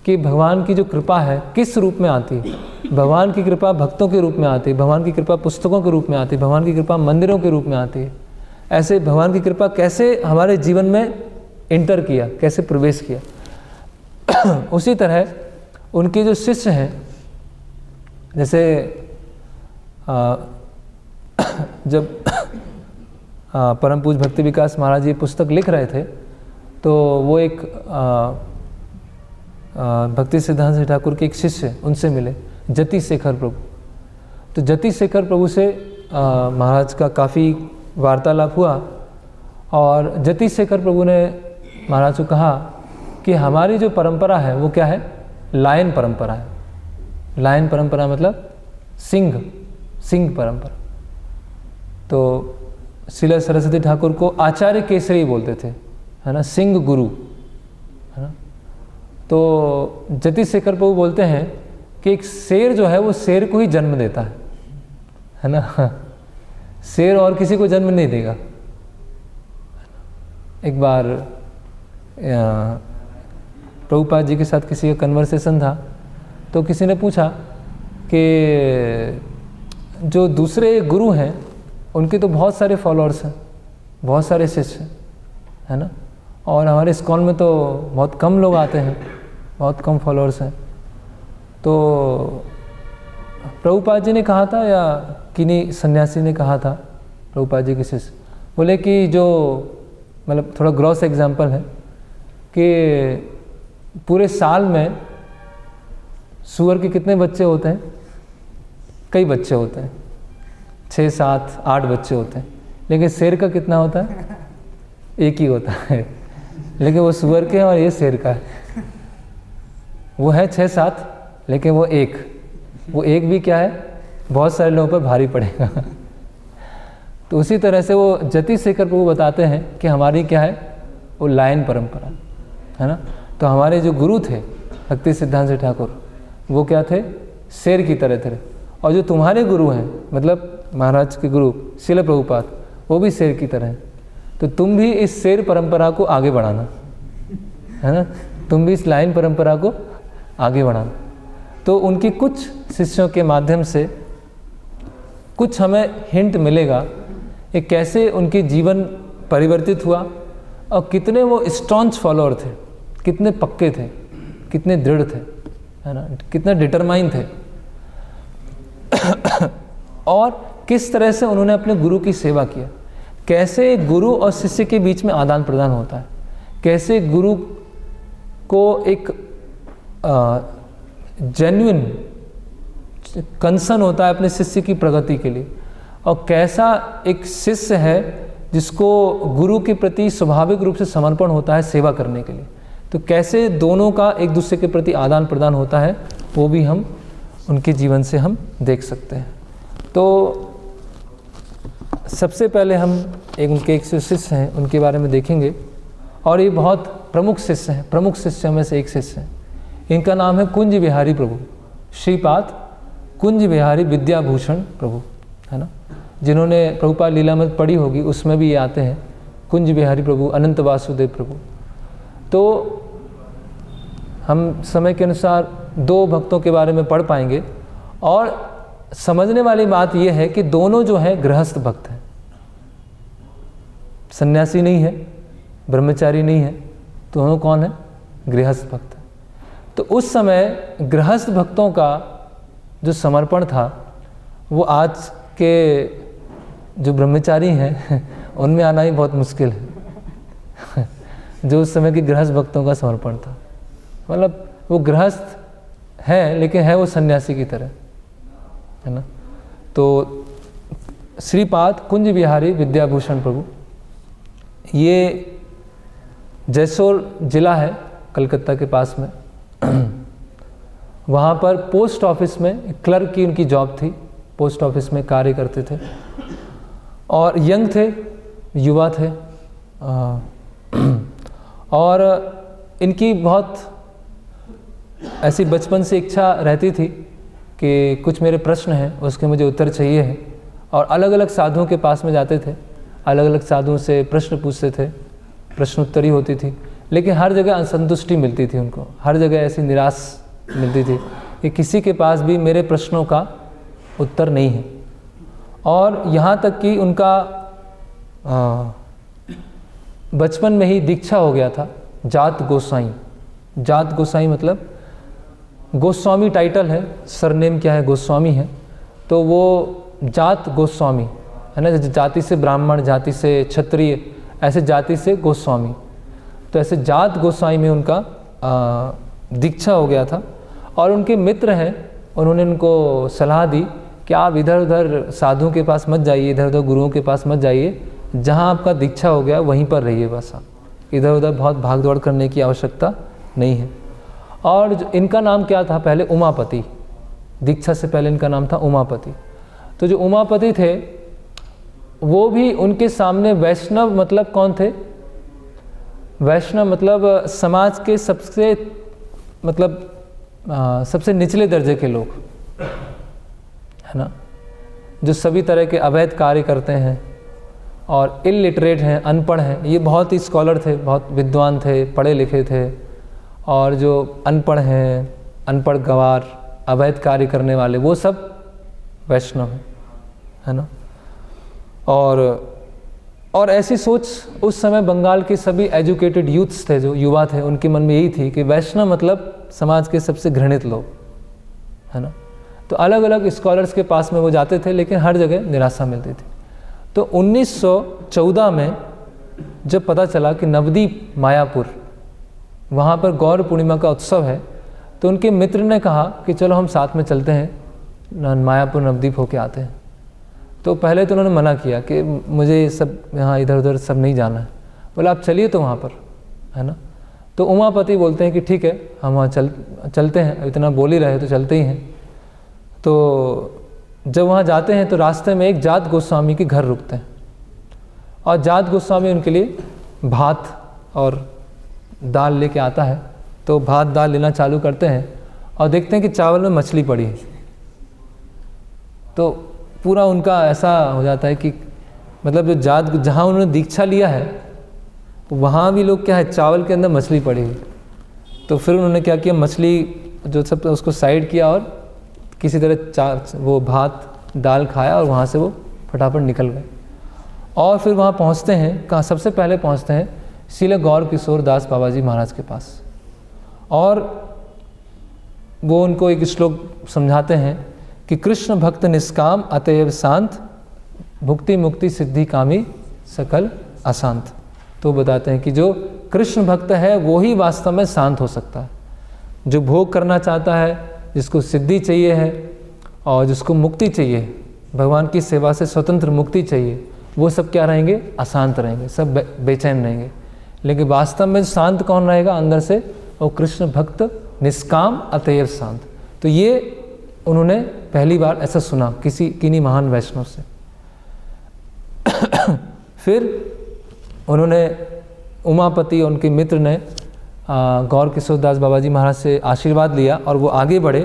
कि भगवान की जो कृपा है किस रूप में आती है। भगवान की कृपा भक्तों के रूप में आती है, भगवान की कृपा पुस्तकों के रूप में आती है, भगवान की कृपा मंदिरों के रूप में आती है। ऐसे भगवान की कृपा कैसे हमारे जीवन में इंटर किया, कैसे प्रवेश किया। उसी तरह उनके जो शिष्य हैं, जैसे जब परम पूज्य भक्ति विकास महाराज जी पुस्तक लिख रहे थे तो वो एक भक्ति सिद्धांत ठाकुर के एक शिष्य उनसे मिले, जति शेखर प्रभु। तो जति शेखर प्रभु से महाराज का काफ़ी वार्तालाप हुआ और जति शेखर प्रभु ने महाराज को कहा कि हमारी जो परंपरा है वो क्या है, लायन परंपरा है। लायन परंपरा मतलब सिंह परंपरा। तो श्रील सरस्वती ठाकुर को आचार्य केसरी बोलते थे, है ना, सिंह गुरु, है ना। तो जति शेखर प्रभु बोलते हैं कि एक शेर जो है वो शेर को ही जन्म देता है ना। शेर और किसी को जन्म नहीं देगा। एक बार प्रभुपाद जी के साथ किसी का कन्वर्सेशन था तो किसी ने पूछा कि जो दूसरे गुरु हैं उनके तो बहुत सारे फॉलोअर्स हैं, बहुत सारे शिष्य हैं, है ना, और हमारे इस्कॉन में तो बहुत कम लोग आते हैं, बहुत कम फॉलोअर्स हैं। तो प्रभुपाद जी ने कहा था या किन्हीं सन्यासी ने कहा था, प्रभुपाद जी के शिष्य बोले कि जो मतलब थोड़ा ग्रॉस एग्जाम्पल है कि पूरे साल में सूअर के कितने बच्चे होते हैं, कई बच्चे होते हैं, 6, 7, 8 बच्चे होते हैं, लेकिन शेर का कितना होता है, एक ही होता है। लेकिन वो सूअर के हैं और ये शेर का है। वो है 6, 7 लेकिन वो एक भी क्या है, बहुत सारे लोगों पर भारी पड़ेगा। तो उसी तरह से वो जति शेखर प्रभु बताते हैं कि हमारी क्या है, वो लायन परंपरा है ना। तो हमारे जो गुरु थे भक्ति सिद्धांत ठाकुर वो क्या थे, शेर की तरह थे। और जो तुम्हारे गुरु हैं मतलब महाराज के गुरु श्रील प्रभुपाद, वो भी शेर की तरह हैं। तो तुम भी इस शेर परंपरा को आगे बढ़ाना, है ना, तुम भी इस लाइन परंपरा को आगे बढ़ाना। तो उनकी कुछ शिष्यों के माध्यम से कुछ हमें हिंट मिलेगा कि कैसे उनकी जीवन परिवर्तित हुआ और कितने वो स्ट्रॉन्ग फॉलोअर थे, कितने पक्के थे, कितने दृढ़ थे, है ना, कितने डिटरमाइन थे। और किस तरह से उन्होंने अपने गुरु की सेवा किया, कैसे गुरु और शिष्य के बीच में आदान प्रदान होता है, कैसे गुरु को एक जेन्युइन कंसर्न होता है अपने शिष्य की प्रगति के लिए, और कैसा एक शिष्य है जिसको गुरु के प्रति स्वाभाविक रूप से समर्पण होता है सेवा करने के लिए। तो कैसे दोनों का एक दूसरे के प्रति आदान प्रदान होता है वो भी हम उनके जीवन से हम देख सकते हैं। तो सबसे पहले हम उनके एक शिष्य हैं उनके बारे में देखेंगे, और ये बहुत प्रमुख शिष्य हैं, प्रमुख शिष्यों में से एक शिष्य हैं। इनका नाम है कुंज बिहारी प्रभु, श्रीपाद कुंज बिहारी विद्याभूषण प्रभु, है ना। जिन्होंने प्रभुपाद लीलामृत पढ़ी होगी उसमें भी ये आते हैं, कुंज बिहारी प्रभु, अनंत वासुदेव प्रभु। तो हम समय के अनुसार 2 भक्तों के बारे में पढ़ पाएंगे, और समझने वाली बात यह है कि दोनों जो है गृहस्थ भक्त हैं, सन्यासी नहीं है, ब्रह्मचारी नहीं है, दोनों कौन है, गृहस्थ भक्त है। तो उस समय गृहस्थ भक्तों का जो समर्पण था वो आज के जो ब्रह्मचारी हैं उनमें आना ही बहुत मुश्किल है। जो उस समय के गृहस्थ भक्तों का समर्पण था, मतलब वो गृहस्थ है लेकिन है वो सन्यासी की तरह, है ना। तो श्रीपाद कुंज बिहारी विद्याभूषण प्रभु, ये जैसोर जिला है कलकत्ता के पास में। वहाँ पर पोस्ट ऑफिस में क्लर्क की उनकी जॉब थी, पोस्ट ऑफिस में कार्य करते थे, और यंग थे, युवा थे। और इनकी बहुत ऐसी बचपन से इच्छा रहती थी कि कुछ मेरे प्रश्न हैं उसके मुझे उत्तर चाहिए है, और अलग अलग साधुओं के पास में जाते थे, अलग अलग साधुओं से प्रश्न पूछते थे, प्रश्नोत्तरी होती थी। लेकिन हर जगह असंतुष्टि मिलती थी उनको, हर जगह ऐसी निराश मिलती थी कि किसी के पास भी मेरे प्रश्नों का उत्तर नहीं है। और यहाँ तक कि उनका बचपन में ही दीक्षा हो गया था जात गोसाई। जात गोसाई मतलब गोस्वामी टाइटल है, सरनेम क्या है, गोस्वामी है, तो वो जात गोस्वामी है ना, जाति से ब्राह्मण, जाति से क्षत्रिय, ऐसे जाति से गोस्वामी। तो ऐसे जात गोसाई में उनका दीक्षा हो गया था। और उनके मित्र हैं, उन्होंने उनको सलाह दी कि आप इधर उधर साधुओं के पास मत जाइए, इधर उधर गुरुओं के पास मत जाइए, जहाँ आपका दीक्षा हो गया वहीं पर रहिए बस, आप इधर उधर बहुत भाग दौड़ करने की आवश्यकता नहीं है। और इनका नाम क्या था पहले, उमापति। दीक्षा से पहले इनका नाम था उमापति। तो जो उमापति थे वो भी उनके सामने वैष्णव मतलब कौन थे, वैष्णव मतलब समाज के सबसे सबसे निचले दर्जे के लोग, है ना, जो सभी तरह के अवैध कार्य करते हैं और इलिटरेट हैं, अनपढ़ हैं। ये बहुत ही स्कॉलर थे, बहुत विद्वान थे, पढ़े लिखे थे, और जो अनपढ़ हैं, अनपढ़ गवार, अवैध कार्य करने वाले, वो सब वैष्णव हैं, है ना। और ऐसी सोच उस समय बंगाल के सभी एजुकेटेड यूथ्स थे, जो युवा थे, उनके मन में यही थी कि वैष्णव मतलब समाज के सबसे घृणित लोग, है ना। तो अलग अलग स्कॉलर्स के पास में वो जाते थे, लेकिन हर जगह निराशा मिलती थी। तो 1914 में जब पता चला कि नवद्वीप मायापुर, वहाँ पर गौर पूर्णिमा का उत्सव है, तो उनके मित्र ने कहा कि चलो हम साथ में चलते हैं, मायापुर नवद्वीप होके आते हैं। तो पहले तो उन्होंने मना किया कि मुझे ये सब यहाँ इधर उधर सब नहीं जाना है। बोला आप चलिए तो वहाँ पर, है ना। तो उमापति बोलते हैं कि ठीक है, हम वहाँ चलते हैं, इतना बोल ही रहे तो चलते ही हैं। तो जब वहाँ जाते हैं तो रास्ते में एक जात गोस्वामी के घर रुकते हैं, और जात गोस्वामी उनके लिए भात और दाल लेके आता है। तो भात दाल लेना चालू करते हैं और देखते हैं कि चावल में मछली पड़ी है। तो पूरा उनका ऐसा हो जाता है कि मतलब जो जात, जहाँ उन्होंने दीक्षा लिया है वहाँ भी लोग क्या है, चावल के अंदर मछली पड़ी हुई। तो फिर उन्होंने क्या किया, मछली जो सब उसको साइड किया और किसी तरह वो भात दाल खाया और वहाँ से वो फटाफट निकल गए। और फिर वहाँ पहुँचते हैं, कहाँ सबसे पहले पहुँचते हैं श्रील गौर किशोर दास बाबा जी महाराज के पास। और वो उनको एक श्लोक समझाते हैं कि कृष्ण भक्त निष्काम अतएव शांत, भुक्ति मुक्ति सिद्धि कामी सकल अशांत। तो बताते हैं कि जो कृष्ण भक्त है वो ही वास्तव में शांत हो सकता है। जो भोग करना चाहता है, जिसको सिद्धि चाहिए है और जिसको मुक्ति चाहिए, भगवान की सेवा से स्वतंत्र मुक्ति चाहिए, वो सब क्या रहेंगे, अशांत रहेंगे, सब बेचैन रहेंगे। लेकिन वास्तव में शांत कौन रहेगा अंदर से, वो कृष्ण भक्त निष्काम अतएव शांत। तो ये उन्होंने पहली बार ऐसा सुना किन्हीं महान वैष्णव से। फिर उन्होंने उमापति और उनके मित्र ने गौर किशोर दास बाबा जी महाराज से आशीर्वाद लिया और वो आगे बढ़े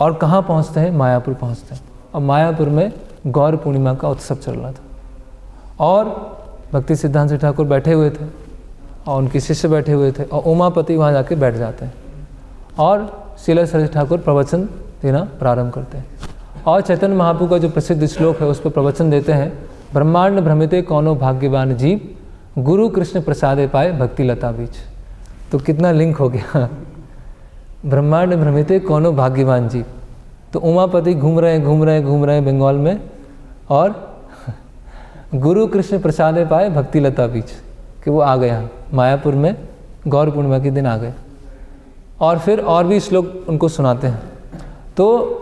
और कहाँ पहुँचते हैं, मायापुर पहुँचते हैं। और मायापुर में गौर पूर्णिमा का उत्सव चल रहा था और भक्ति सिद्धांत ठाकुर बैठे हुए थे और उनके शिष्य बैठे हुए थे और उमापति वहाँ जाके बैठ जाते हैं और श्रील सरस्वती ठाकुर प्रवचन देना प्रारंभ करते हैं। और चैतन्य महाप्रभु का जो प्रसिद्ध श्लोक है उस पर प्रवचन देते हैं, ब्रह्मांड भ्रमिते कौनो भाग्यवान जीव, गुरु कृष्ण प्रसादे पाए भक्ति लता बीच। तो कितना लिंक हो गया, ब्रह्मांड भ्रमिते कौनो भाग्यवान जीव। तो उमापति घूम रहे हैं बंगाल में और गुरु कृष्ण प्रसादे पाए भक्ति लता बीच, कि वो आ गए यहाँ मायापुर में गौर पूर्णिमा के दिन आ गए। और फिर और भी श्लोक उनको सुनाते हैं। तो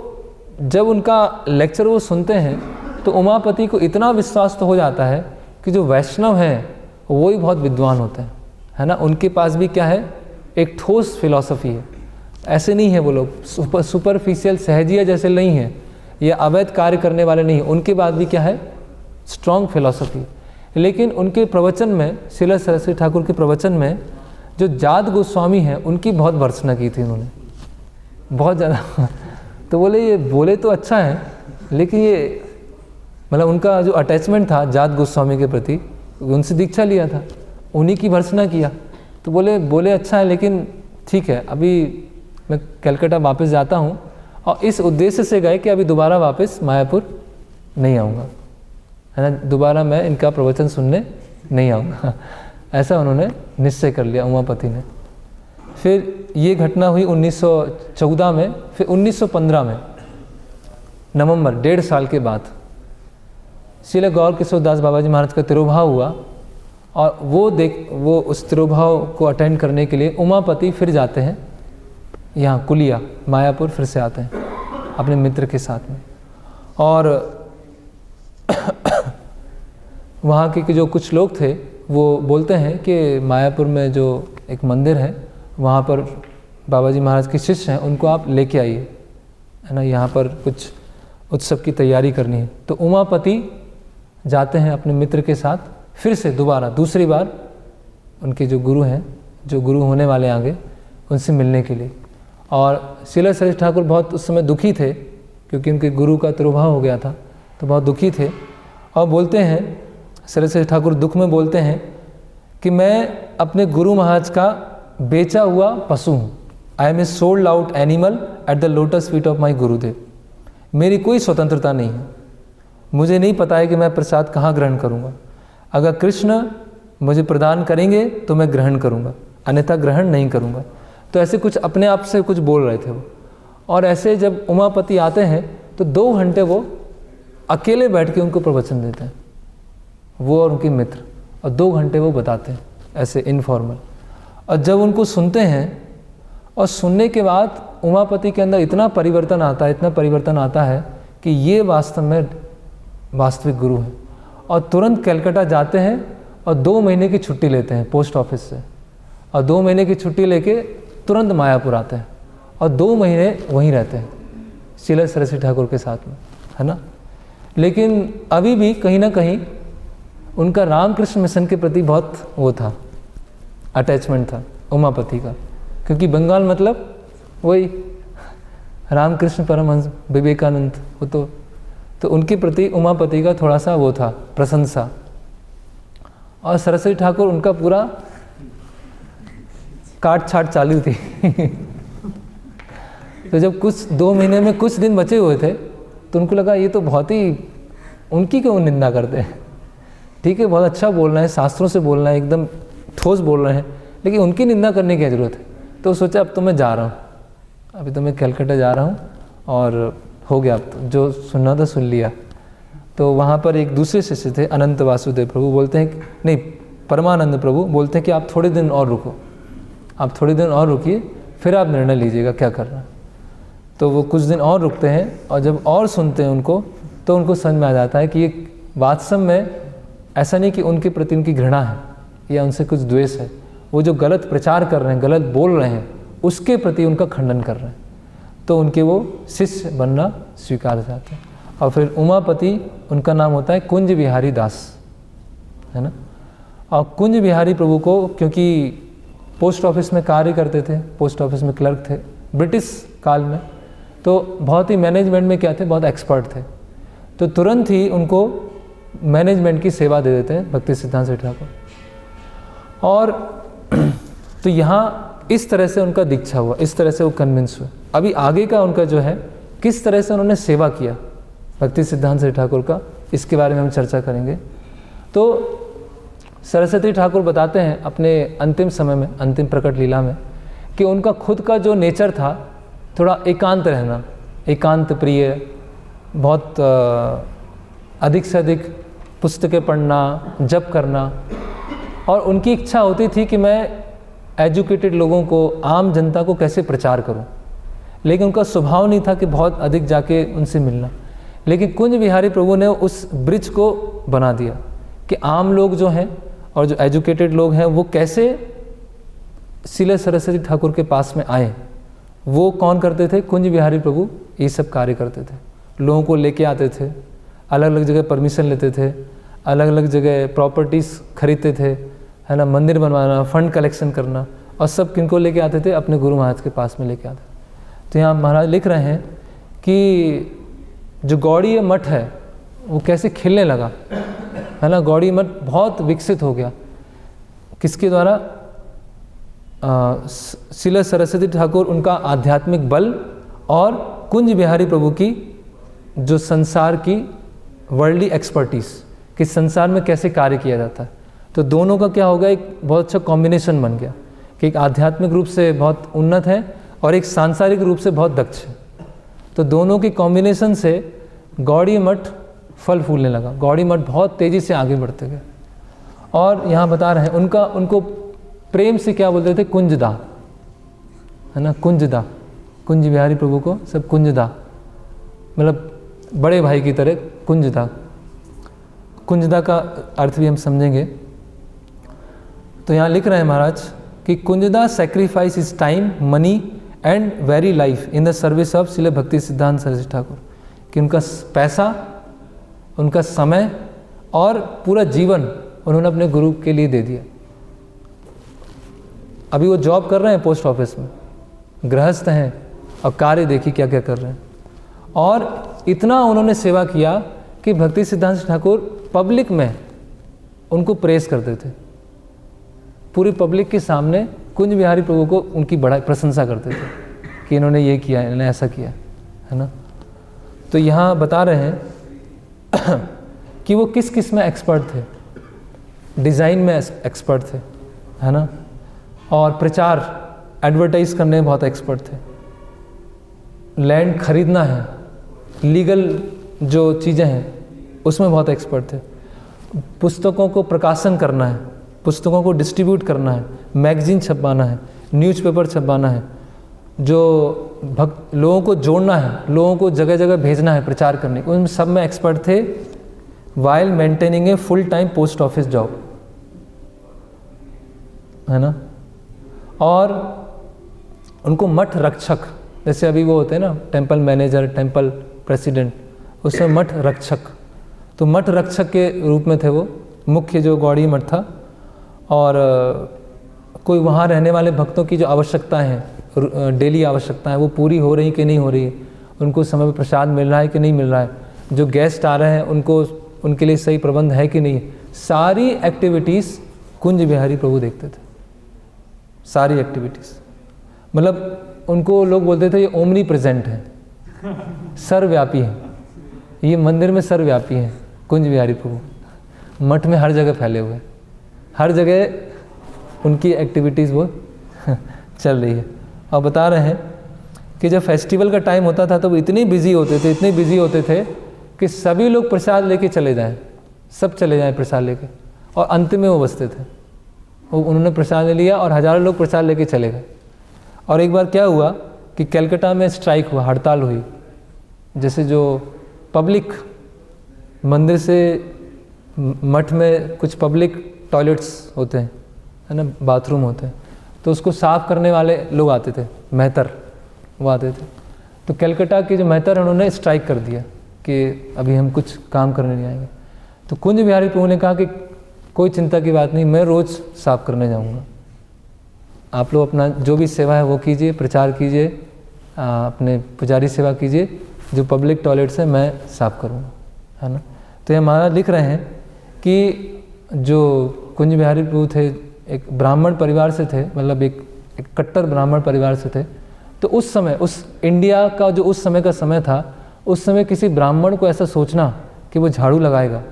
जब उनका लेक्चर वो सुनते हैं तो उमापति को इतना विश्वास तो हो जाता है कि जो वैष्णव हैं वो ही बहुत विद्वान होते हैं, है ना। उनके पास भी क्या है, एक ठोस फिलॉसफी है। ऐसे नहीं है वो लोग सुपरफिशियल सहजिया जैसे नहीं है, ये अवैध कार्य करने वाले नहीं है। उनके बाद भी क्या है, स्ट्रॉन्ग फिलॉसफी। लेकिन उनके प्रवचन में, श्रील सरस्वती ठाकुर के प्रवचन में जो जात गोस्वामी हैं उनकी बहुत भर्त्सना की थी उन्होंने, बहुत ज़्यादा। तो बोले ये बोले तो अच्छा है, लेकिन ये मतलब उनका जो अटैचमेंट था जात गोस्वामी के प्रति, उनसे दीक्षा लिया था, उन्हीं की भर्त्सना किया। तो बोले अच्छा है, लेकिन ठीक है, अभी मैं कलकत्ता वापस जाता हूँ, और इस उद्देश्य से गए कि अभी दोबारा वापस मायापुर नहीं आऊँगा, है ना, दोबारा मैं इनका प्रवचन सुनने नहीं आऊँगा। ऐसा उन्होंने निश्चय कर लिया उमापति ने। फिर ये घटना हुई 1914 में। फिर 1915 में नवंबर, 1.5 साल के बाद श्रील गौर किशोर दास बाबा जी महाराज का तिरुभाव हुआ, और वो उस तिरुभाव को अटेंड करने के लिए उमापति फिर जाते हैं यहाँ कुलिया मायापुर, फिर से आते हैं अपने मित्र के साथ में। और वहाँ के जो कुछ लोग थे वो बोलते हैं कि मायापुर में जो एक मंदिर है, वहाँ पर बाबा जी महाराज के शिष्य हैं, उनको आप लेके आइए, है ना, यहाँ पर कुछ उत्सव की तैयारी करनी है। तो उमापति जाते हैं अपने मित्र के साथ फिर से दोबारा दूसरी बार उनके जो गुरु हैं, जो गुरु होने वाले आगे, उनसे मिलने के लिए। और श्रील सरस्वती ठाकुर बहुत उस समय दुखी थे, क्योंकि उनके गुरु का तिरुभाव हो गया था, तो बहुत दुखी थे। और बोलते हैं सरस्वती ठाकुर दुख में बोलते हैं कि मैं अपने गुरु महाराज का बेचा हुआ पशु हूँ। I am a sold out animal at the lotus feet of my Gurudev. मेरी कोई स्वतंत्रता नहीं है, मुझे नहीं पता है कि मैं प्रसाद कहाँ ग्रहण करूँगा। अगर कृष्ण मुझे प्रदान करेंगे तो मैं ग्रहण करूँगा, अन्यथा ग्रहण नहीं करूँगा। तो ऐसे कुछ अपने आप से कुछ बोल रहे थे वो। और ऐसे जब उमापति आते हैं तो 2 घंटे वो अकेले बैठ के उनको प्रवचन देते हैं, वो और उनके मित्र, और 2 घंटे वो बताते हैं ऐसे इनफॉर्मल। और जब उनको सुनते हैं, और सुनने के बाद उमापति के अंदर इतना परिवर्तन आता है कि ये वास्तव में वास्तविक गुरु हैं। और तुरंत कलकत्ता जाते हैं और 2 महीने की छुट्टी लेते हैं पोस्ट ऑफिस से, और 2 महीने की छुट्टी लेके तुरंत मायापुर आते हैं, और 2 महीने वहीं रहते हैं श्रील सरस्वती ठाकुर के साथ में, है ना। लेकिन अभी भी कहीं ना कहीं उनका रामकृष्ण मिशन के प्रति बहुत वो था, अटैचमेंट था उमापति का, क्योंकि बंगाल मतलब वही रामकृष्ण परमहंस विवेकानंद, वो तो उनके प्रति उमापति का थोड़ा सा वो था, प्रशंसा। और सरस्वती ठाकुर उनका पूरा काट छाट चालू थी। तो जब 2 महीने में कुछ दिन बचे हुए थे, तो उनको लगा ये तो बहुत ही, उनकी क्यों निंदा करते हैं। ठीक है, बहुत अच्छा बोल रहे हैं, शास्त्रों से बोल रहे हैं, एकदम ठोस बोल रहे हैं, लेकिन उनकी निंदा करने की ज़रूरत है। तो सोचा अब तो मैं जा रहा हूँ, अभी तो मैं कलकत्ता जा रहा हूँ, और हो गया, अब तो जो सुनना था सुन लिया। तो वहाँ पर एक दूसरे शिष्य थे, अनंत वासुदेव प्रभु, बोलते हैं कि नहीं, परमानंद प्रभु बोलते हैं कि आप थोड़े दिन और रुको, आप थोड़े दिन और रुकिए, फिर आप निर्णय लीजिएगा क्या करना। तो वो कुछ दिन और रुकते हैं, और जब और सुनते हैं उनको, तो उनको समझ में आ जाता है कि ये वास्तव में ऐसा नहीं कि उनके प्रति उनकी घृणा है या उनसे कुछ द्वेष है, वो जो गलत प्रचार कर रहे हैं, गलत बोल रहे हैं, उसके प्रति उनका खंडन कर रहे हैं। तो उनके वो शिष्य बनना स्वीकार जाते हैं। और फिर उमापति, उनका नाम होता है कुंज बिहारी दास, है ना। और कुंज बिहारी प्रभु को, क्योंकि पोस्ट ऑफिस में कार्य करते थे, पोस्ट ऑफिस में क्लर्क थे ब्रिटिश काल में, तो बहुत ही मैनेजमेंट में क्या थे, बहुत एक्सपर्ट थे। तो तुरंत ही उनको मैनेजमेंट की सेवा दे देते हैं भक्ति सिद्धांत सरस्वती ठाकुर। और तो यहाँ इस तरह से उनका दीक्षा हुआ, इस तरह से वो कन्विंस हुए। अभी आगे का उनका जो है, किस तरह से उन्होंने सेवा किया भक्ति सिद्धांत सरस्वती ठाकुर का, इसके बारे में हम चर्चा करेंगे। तो सरस्वती ठाकुर बताते हैं अपने अंतिम समय में, अंतिम प्रकट लीला में, कि उनका खुद का जो नेचर था, थोड़ा एकांत रहना, एकांत प्रिय, बहुत अधिक से अधिक पुस्तकें पढ़ना, जप करना। और उनकी इच्छा होती थी कि मैं एजुकेटेड लोगों को, आम जनता को कैसे प्रचार करूं, लेकिन उनका स्वभाव नहीं था कि बहुत अधिक जाके उनसे मिलना। लेकिन कुंज बिहारी प्रभु ने उस ब्रिज को बना दिया कि आम लोग जो हैं और जो एजुकेटेड लोग हैं, वो कैसे श्रील सरस्वती ठाकुर के पास में आए। वो कौन करते थे? कुंज बिहारी प्रभु ये सब कार्य करते थे। लोगों को लेके आते थे, अलग अलग जगह परमिशन लेते थे, अलग अलग जगह प्रॉपर्टीज़ खरीदते थे, है ना, मंदिर बनवाना, फंड कलेक्शन करना, और सब किनको लेके आते थे? अपने गुरु महाराज के पास में लेके आते थे। तो यहाँ महाराज लिख रहे हैं कि जो गौड़ीय मठ है वो कैसे खिलने लगा, है ना। गौड़ीय मठ बहुत विकसित हो गया, किसके द्वारा? श्रील सरस्वती ठाकुर उनका आध्यात्मिक बल और कुंज बिहारी प्रभु की जो संसार की वर्ल्डली एक्सपर्टीज कि संसार में कैसे कार्य किया जाता है, तो दोनों का क्या होगा, एक बहुत अच्छा कॉम्बिनेशन बन गया कि एक आध्यात्मिक रूप से बहुत उन्नत है और एक सांसारिक रूप से बहुत दक्ष है। तो दोनों के कॉम्बिनेशन से गौड़ी मठ फल फूलने लगा। गौड़ी मठ बहुत तेज़ी से आगे बढ़ते गए। और यहाँ बता रहे हैं उनको प्रेम से क्या बोलते थे, कुंजदा, है ना, कुंजदा, कुंज बिहारी प्रभु को सब कुंजदा, मतलब बड़े भाई की तरह कुंजदा। कुंजदा का अर्थ भी हम समझेंगे। तो यहाँ लिख रहे हैं महाराज कि Kunjada sacrifice his time, money and very life in the service of Srila Bhakti Siddhanta Saraswati Thakur, कि उनका पैसा, उनका समय और पूरा जीवन उन्होंने अपने गुरु के लिए दे दिया। अभी वो जॉब कर रहे हैं पोस्ट ऑफिस में, गृहस्थ हैं, और कार्य देखिए क्या क्या कर रहे हैं। और इतना उन्होंने सेवा किया कि भक्ति सिद्धांत ठाकुर पब्लिक में उनको प्रेस करते थे, पूरी पब्लिक के सामने कुंज बिहारी प्रभु को उनकी बड़ा प्रशंसा करते थे कि इन्होंने ये किया, इन्होंने ऐसा किया, है ना। तो यहाँ बता रहे हैं कि वो किस किस में एक्सपर्ट थे, डिज़ाइन में एक्सपर्ट थे, है ना, और प्रचार एडवर्टाइज करने में बहुत एक्सपर्ट थे। लैंड खरीदना है, लीगल जो चीज़ें हैं उसमें बहुत एक्सपर्ट थे। पुस्तकों को प्रकाशन करना है, पुस्तकों को डिस्ट्रीब्यूट करना है, मैगजीन छपवाना है, न्यूज़पेपर छपवाना है, जो लोगों को जोड़ना है, लोगों को जगह जगह भेजना है प्रचार करने, उन सब में एक्सपर्ट थे। While maintaining a full time post office job, है ना। और उनको मठ रक्षक, जैसे अभी वो होते हैं ना टेम्पल मैनेजर, टेम्पल प्रेसिडेंट, उसमें मठ रक्षक, तो मठ रक्षक के रूप में थे वो, मुख्य जो गौड़ी मठ था। और कोई वहाँ रहने वाले भक्तों की जो आवश्यकताएं हैं, डेली आवश्यकताएं, वो पूरी हो रही कि नहीं हो रही है, उनको समय पर प्रसाद मिल रहा है कि नहीं मिल रहा है, जो गेस्ट आ रहे हैं उनको उनके लिए सही प्रबंध है कि नहीं, सारी एक्टिविटीज़ कुंज बिहारी प्रभु देखते थे, सारी एक्टिविटीज़। मतलब उनको लोग बोलते थे ये ओमनी प्रेजेंट है, सर्वव्यापी है, ये मंदिर में सर्वव्यापी है कुंज बिहारी प्रभु, मठ में हर जगह फैले हुए, हर जगह उनकी एक्टिविटीज़ वो चल रही है। और बता रहे हैं कि जब फेस्टिवल का टाइम होता था तो वो इतने बिजी होते थे कि सभी लोग प्रसाद लेके चले जाएं, सब चले जाएं प्रसाद लेके, और अंत में वो बसते थे। वो उन्होंने प्रसाद ले लिया और हज़ारों लोग प्रसाद लेके चले गए। और एक बार क्या हुआ कि कलकत्ता में स्ट्राइक हुआ, हड़ताल हुई। जैसे जो पब्लिक मंदिर से मठ में कुछ पब्लिक टॉयलेट्स होते हैं, है ना, बाथरूम होते हैं, तो उसको साफ़ करने वाले लोग आते थे, मेहतर वो आते थे। तो कलकत्ता के जो मेहतर उन्होंने स्ट्राइक कर दिया कि अभी हम कुछ काम करने नहीं आएंगे। तो कुंज बिहारी प्रभु ने कहा कि कोई चिंता की बात नहीं, मैं रोज़ साफ़ करने जाऊंगा, आप लोग अपना जो भी सेवा है वो कीजिए, प्रचार कीजिए, अपने पुजारी सेवा कीजिए, जो पब्लिक टॉयलेट्स है मैं साफ़ करूँगा, है ना। तो ये महाराज लिख रहे हैं कि जो कुंज बिहारी प्रभु थे एक ब्राह्मण परिवार से थे, मतलब एक कट्टर ब्राह्मण परिवार से थे। तो उस समय, उस इंडिया का जो उस समय का समय था, उस समय किसी ब्राह्मण को ऐसा सोचना कि वो झाड़ू लगाएगा,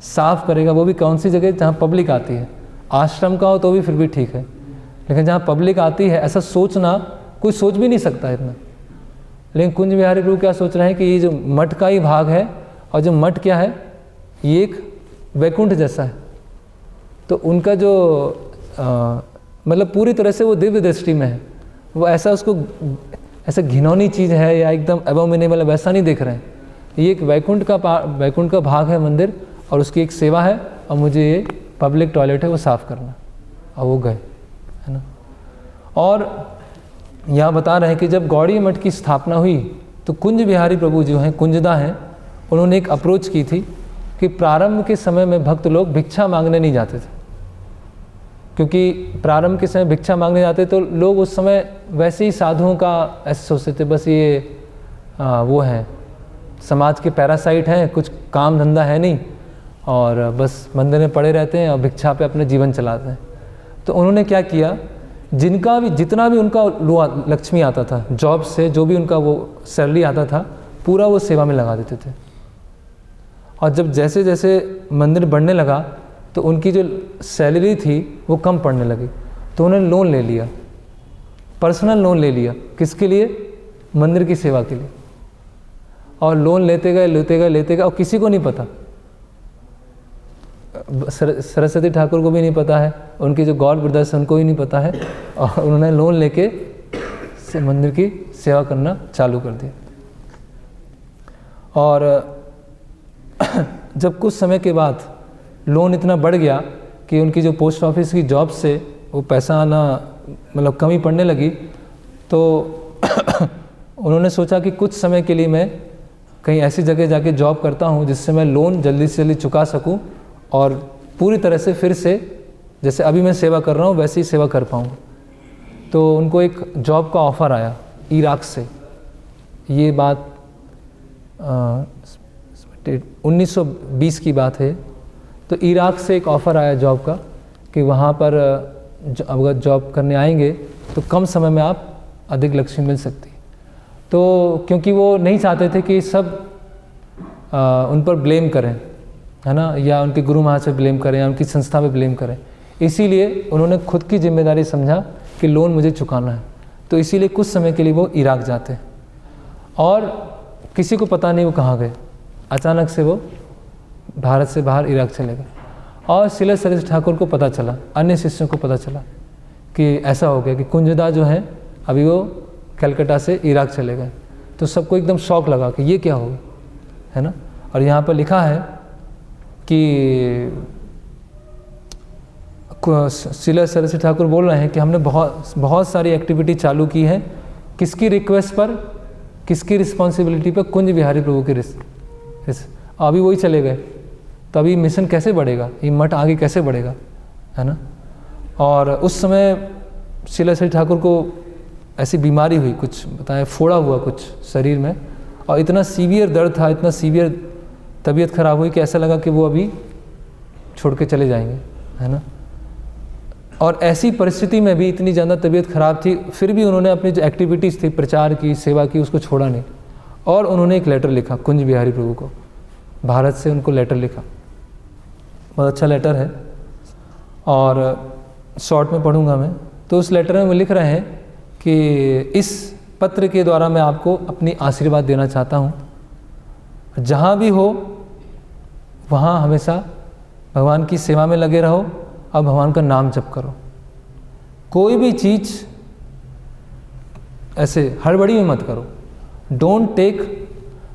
साफ़ करेगा, वो भी कौन सी जगह जहाँ पब्लिक आती है, आश्रम का हो तो भी फिर भी ठीक है, लेकिन जहाँ पब्लिक आती है ऐसा सोचना कोई सोच भी नहीं सकता इतना। लेकिन कुंज बिहारी प्रभु क्या सोच रहे हैं कि ये जो मठ का ही भाग है, और जो मठ क्या है, ये एक वैकुंठ जैसा है। तो उनका जो मतलब पूरी तरह से वो दिव्य दृष्टि में है, वो ऐसा उसको ऐसा घिनौनी चीज़ है या एकदम एबोमिनेबल वैसा नहीं देख रहे हैं। ये एक वैकुंठ का भाग है मंदिर, और उसकी एक सेवा है, और मुझे ये पब्लिक टॉयलेट है वो साफ़ करना, और वो गए, है ना। और यहाँ बता रहे हैं कि जब गौड़ी मठ की स्थापना हुई तो कुंज बिहारी प्रभु जो हैं, कुंजदा हैं, उन्होंने एक अप्रोच की थी कि प्रारंभ के समय में भक्त लोग भिक्षा मांगने नहीं जाते थे, क्योंकि प्रारंभ के समय भिक्षा मांगने जाते तो लोग उस समय वैसे ही साधुओं का ऐसे सोचते थे, बस ये वो हैं, समाज के पैरासाइट हैं, कुछ काम धंधा है नहीं, और बस मंदिर में पड़े रहते हैं और भिक्षा पे अपने जीवन चलाते हैं। तो उन्होंने क्या किया जिनका भी जितना भी उनका लक्ष्मी आता था जॉब से, जो भी उनका वो सैलरी आता था, पूरा वो सेवा में लगा देते थे। और जब जैसे जैसे मंदिर बढ़ने लगा तो उनकी जो सैलरी थी वो कम पड़ने लगी, तो उन्होंने लोन ले लिया, पर्सनल लोन ले लिया। किसके लिए? मंदिर की सेवा के लिए। और लोन लेते गए और किसी को नहीं पता, सरस्वती ठाकुर को भी नहीं पता है, उनके जो गॉड ब्रदर्स हैं उनको भी नहीं पता है, और उन्होंने लोन लेके मंदिर की सेवा करना चालू कर दिया। और जब कुछ समय के बाद लोन इतना बढ़ गया कि उनकी जो पोस्ट ऑफिस की जॉब से वो पैसा आना मतलब कमी पड़ने लगी, तो उन्होंने सोचा कि कुछ समय के लिए मैं कहीं ऐसी जगह जाके जॉब करता हूँ जिससे मैं लोन जल्दी से जल्दी चुका सकूँ और पूरी तरह से फिर से जैसे अभी मैं सेवा कर रहा हूँ वैसे ही सेवा कर पाऊँ। तो उनको एक जॉब का ऑफ़र आया इराक से। ये बात 1920 की बात है। तो इराक से एक ऑफ़र आया जॉब का कि वहाँ पर अगर जॉब करने आएंगे तो कम समय में आप अधिक लक्ष्मी मिल सकती है। तो क्योंकि वो नहीं चाहते थे कि सब उन पर ब्लेम करें, है ना, या उनके गुरु महाराज पे ब्लेम करें या उनकी संस्था पे ब्लेम करें, इसीलिए उन्होंने खुद की जिम्मेदारी समझा कि लोन मुझे चुकाना है। तो इसीलिए कुछ समय के लिए वो इराक जाते हैं और किसी को पता नहीं वो कहाँ गए। अचानक से वो भारत से बाहर इराक चले गए और श्रील सरस्वती ठाकुर को पता चला, अन्य शिष्यों को पता चला कि ऐसा हो गया कि कुंजदा जो हैं अभी वो कलकत्ता से इराक चले गए। तो सबको एकदम शौक लगा कि ये क्या हो गया, है ना। और यहाँ पर लिखा है कि श्रील सरस्वती ठाकुर बोल रहे हैं कि हमने बहुत सारी एक्टिविटी चालू की है, किसकी रिक्वेस्ट पर, किसकी रिस्पॉन्सिबिलिटी पर? कुंज बिहारी प्रभु की अभी वही चले गए, तो अभी मिशन कैसे बढ़ेगा, ये मठ आगे कैसे बढ़ेगा, है ना। और उस समय श्रील सरस्वती ठाकुर को ऐसी बीमारी हुई, कुछ बताएं, फोड़ा हुआ कुछ शरीर में, और इतना सीवियर दर्द था, इतना सीवियर तबीयत खराब हुई कि ऐसा लगा कि वो अभी छोड़ के चले जाएंगे, है ना। और ऐसी परिस्थिति में भी इतनी ज़्यादा तबीयत खराब थी, फिर भी उन्होंने अपनी जो एक्टिविटीज़ थी, प्रचार की, सेवा की, उसको छोड़ा नहीं। और उन्होंने एक लेटर लिखा कुंज बिहारी प्रभु को, भारत से उनको लेटर लिखा, बहुत अच्छा लेटर है और शॉर्ट में पढ़ूंगा मैं। तो उस लेटर में वो लिख रहे हैं कि इस पत्र के द्वारा मैं आपको अपनी आशीर्वाद देना चाहता हूँ, जहाँ भी हो वहाँ हमेशा भगवान की सेवा में लगे रहो और भगवान का नाम जप करो। कोई भी चीज़ ऐसे हड़बड़ी में मत करो।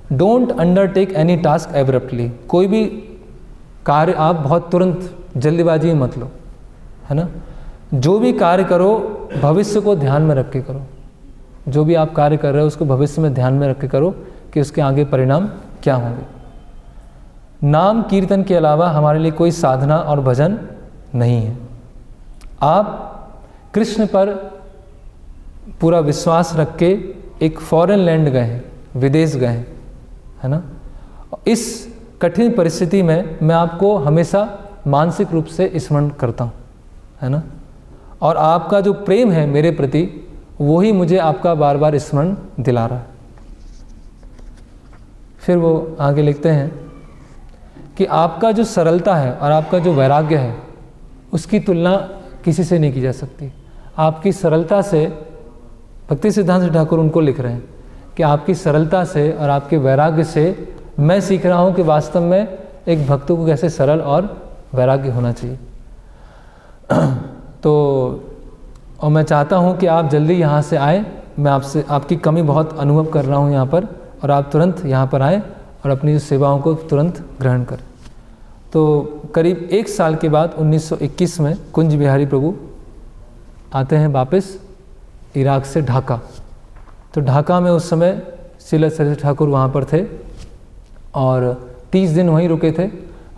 Don't undertake any task abruptly. कोई भी कार्य आप बहुत तुरंत जल्दीबाजी में मत लो, है ना। जो भी कार्य करो भविष्य को ध्यान में रख के करो। जो भी आप कार्य कर रहे हो उसको भविष्य में ध्यान में रख के करो कि उसके आगे परिणाम क्या होंगे। नाम कीर्तन के अलावा हमारे लिए कोई साधना और भजन नहीं है। आप कृष्ण पर पूरा विश्वास रख के एक फॉरेन लैंड गए हैं, विदेश गए हैं, है ना। इस कठिन परिस्थिति में मैं आपको हमेशा मानसिक रूप से स्मरण करता हूँ, है ना। और आपका जो प्रेम है मेरे प्रति वही मुझे आपका बार बार स्मरण दिला रहा है। फिर वो आगे लिखते हैं कि आपका जो सरलता है और आपका जो वैराग्य है उसकी तुलना किसी से नहीं की जा सकती। आपकी सरलता से, भक्ति सिद्धांत ठाकुर उनको लिख रहे हैं कि आपकी सरलता से और आपके वैराग्य से मैं सीख रहा हूँ कि वास्तव में एक भक्त को कैसे सरल और वैराग्य होना चाहिए। तो और मैं चाहता हूँ कि आप जल्दी यहाँ से आए। मैं आपसे आपकी कमी बहुत अनुभव कर रहा हूँ यहाँ पर, और आप तुरंत यहाँ पर आए और अपनी सेवाओं को तुरंत ग्रहण करें। तो करीब 1 साल के बाद 1921 में कुंज बिहारी प्रभु आते हैं वापस इराक से ढाका। तो ढाका में उस समय श्रील सरस्वती ठाकुर वहाँ पर थे और 30 दिन वहीं रुके थे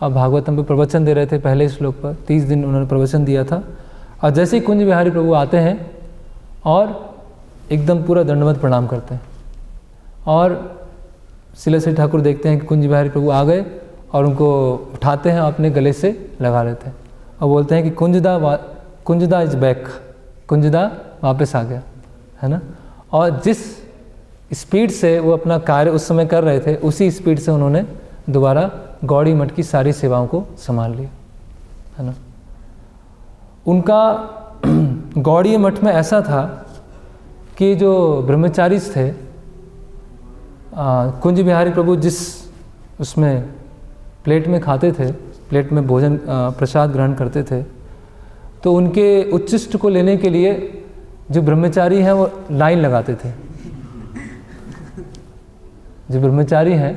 और भागवतम पे प्रवचन दे रहे थे। पहले श्लोक पर 30 दिन उन्होंने प्रवचन दिया था। और जैसे ही कुंज बिहारी प्रभु आते हैं और एकदम पूरा दंडवत प्रणाम करते हैं, और श्रील सरस्वती ठाकुर देखते हैं कि कुंज बिहारी प्रभु आ गए और उनको उठाते हैं, अपने गले से लगा लेते हैं और बोलते हैं कि कुंजदा इज बैक, कुंजदा वापस आ गया, है ना। और जिस स्पीड से वो अपना कार्य उस समय कर रहे थे, उसी स्पीड से उन्होंने दोबारा गौड़ी मठ की सारी सेवाओं को संभाल लिया, है ना। उनका गौड़ी मठ में ऐसा था कि जो ब्रह्मचारी थे, कुंज बिहारी प्रभु जिस उसमें प्लेट में खाते थे, प्लेट में भोजन प्रसाद ग्रहण करते थे, तो उनके उच्छिष्ट को लेने के लिए जो ब्रह्मचारी हैं वो लाइन लगाते थे। जो ब्रह्मचारी हैं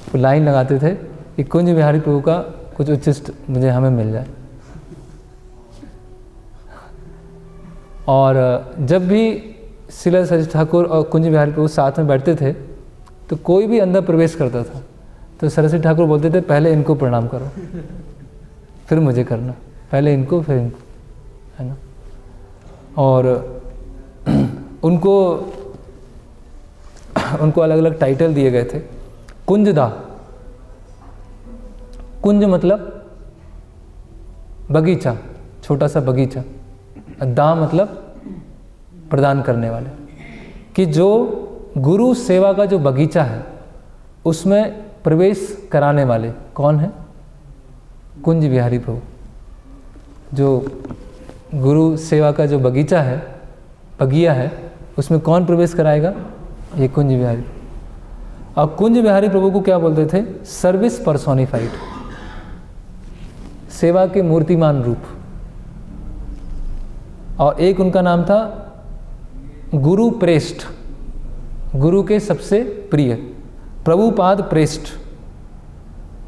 वो लाइन लगाते थे कि कुंज बिहारी प्रभु का कुछ उच्छिष्ट हमें मिल जाए। और जब भी श्रील सरस्वती ठाकुर और कुंज बिहारी प्रभु साथ में बैठते थे तो कोई भी अंदर प्रवेश करता था तो सरस्वती ठाकुर बोलते थे पहले इनको प्रणाम करो फिर मुझे करना, पहले इनको फिर इनको, है ना। और उनको अलग अलग टाइटल दिए गए थे। कुंजदा, कुंज मतलब बगीचा, छोटा सा बगीचा, दा मतलब प्रदान करने वाले, कि जो गुरु सेवा का जो बगीचा है उसमें प्रवेश कराने वाले कौन है? कुंज बिहारी प्रभु। जो गुरु सेवा का जो बगीचा है, बगिया है, उसमें कौन प्रवेश कराएगा? ये कुंज बिहारी। और कुंज बिहारी प्रभु को क्या बोलते थे? सर्विस पर्सोनिफाइड, सेवा के मूर्तिमान रूप। और एक उनका नाम था गुरु प्रेष्ठ, गुरु के सबसे प्रिय, प्रभुपाद प्रेष्ठ,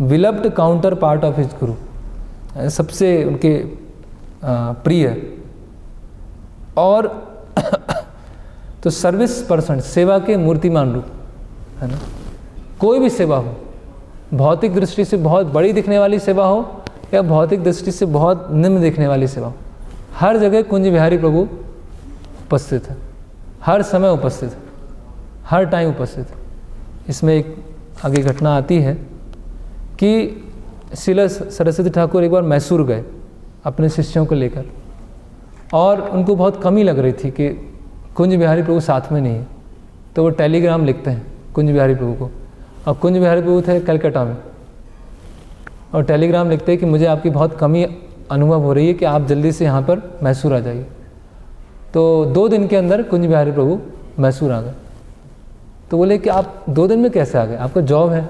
beloved counterpart of his guru, सबसे उनके प्रिय। और तो सर्विस पर्सन, सेवा के मूर्तिमान रूप, है ना। कोई भी सेवा हो, भौतिक दृष्टि से बहुत बड़ी दिखने वाली सेवा हो या भौतिक दृष्टि से बहुत निम्न दिखने वाली सेवा हो, हर जगह कुंज बिहारी प्रभु उपस्थित है, हर समय उपस्थित है, हर टाइम उपस्थित है। इसमें एक आगे घटना आती है कि श्रील सरस्वती ठाकुर एक बार मैसूर गए अपने शिष्यों को लेकर, और उनको बहुत कमी लग रही थी कि कुंज बिहारी प्रभु साथ में नहीं है। तो वो टेलीग्राम लिखते हैं कुंज बिहारी प्रभु को, और कुंज बिहारी प्रभु थे कलकत्ता में, और टेलीग्राम लिखते हैं कि मुझे आपकी बहुत कमी अनुभव हो रही है कि आप जल्दी से यहाँ पर मैसूर आ जाइए। तो 2 दिन के अंदर कुंज बिहारी प्रभु मैसूर आ गए। तो बोले कि आप 2 दिन में कैसे आ गए, आपका जॉब है?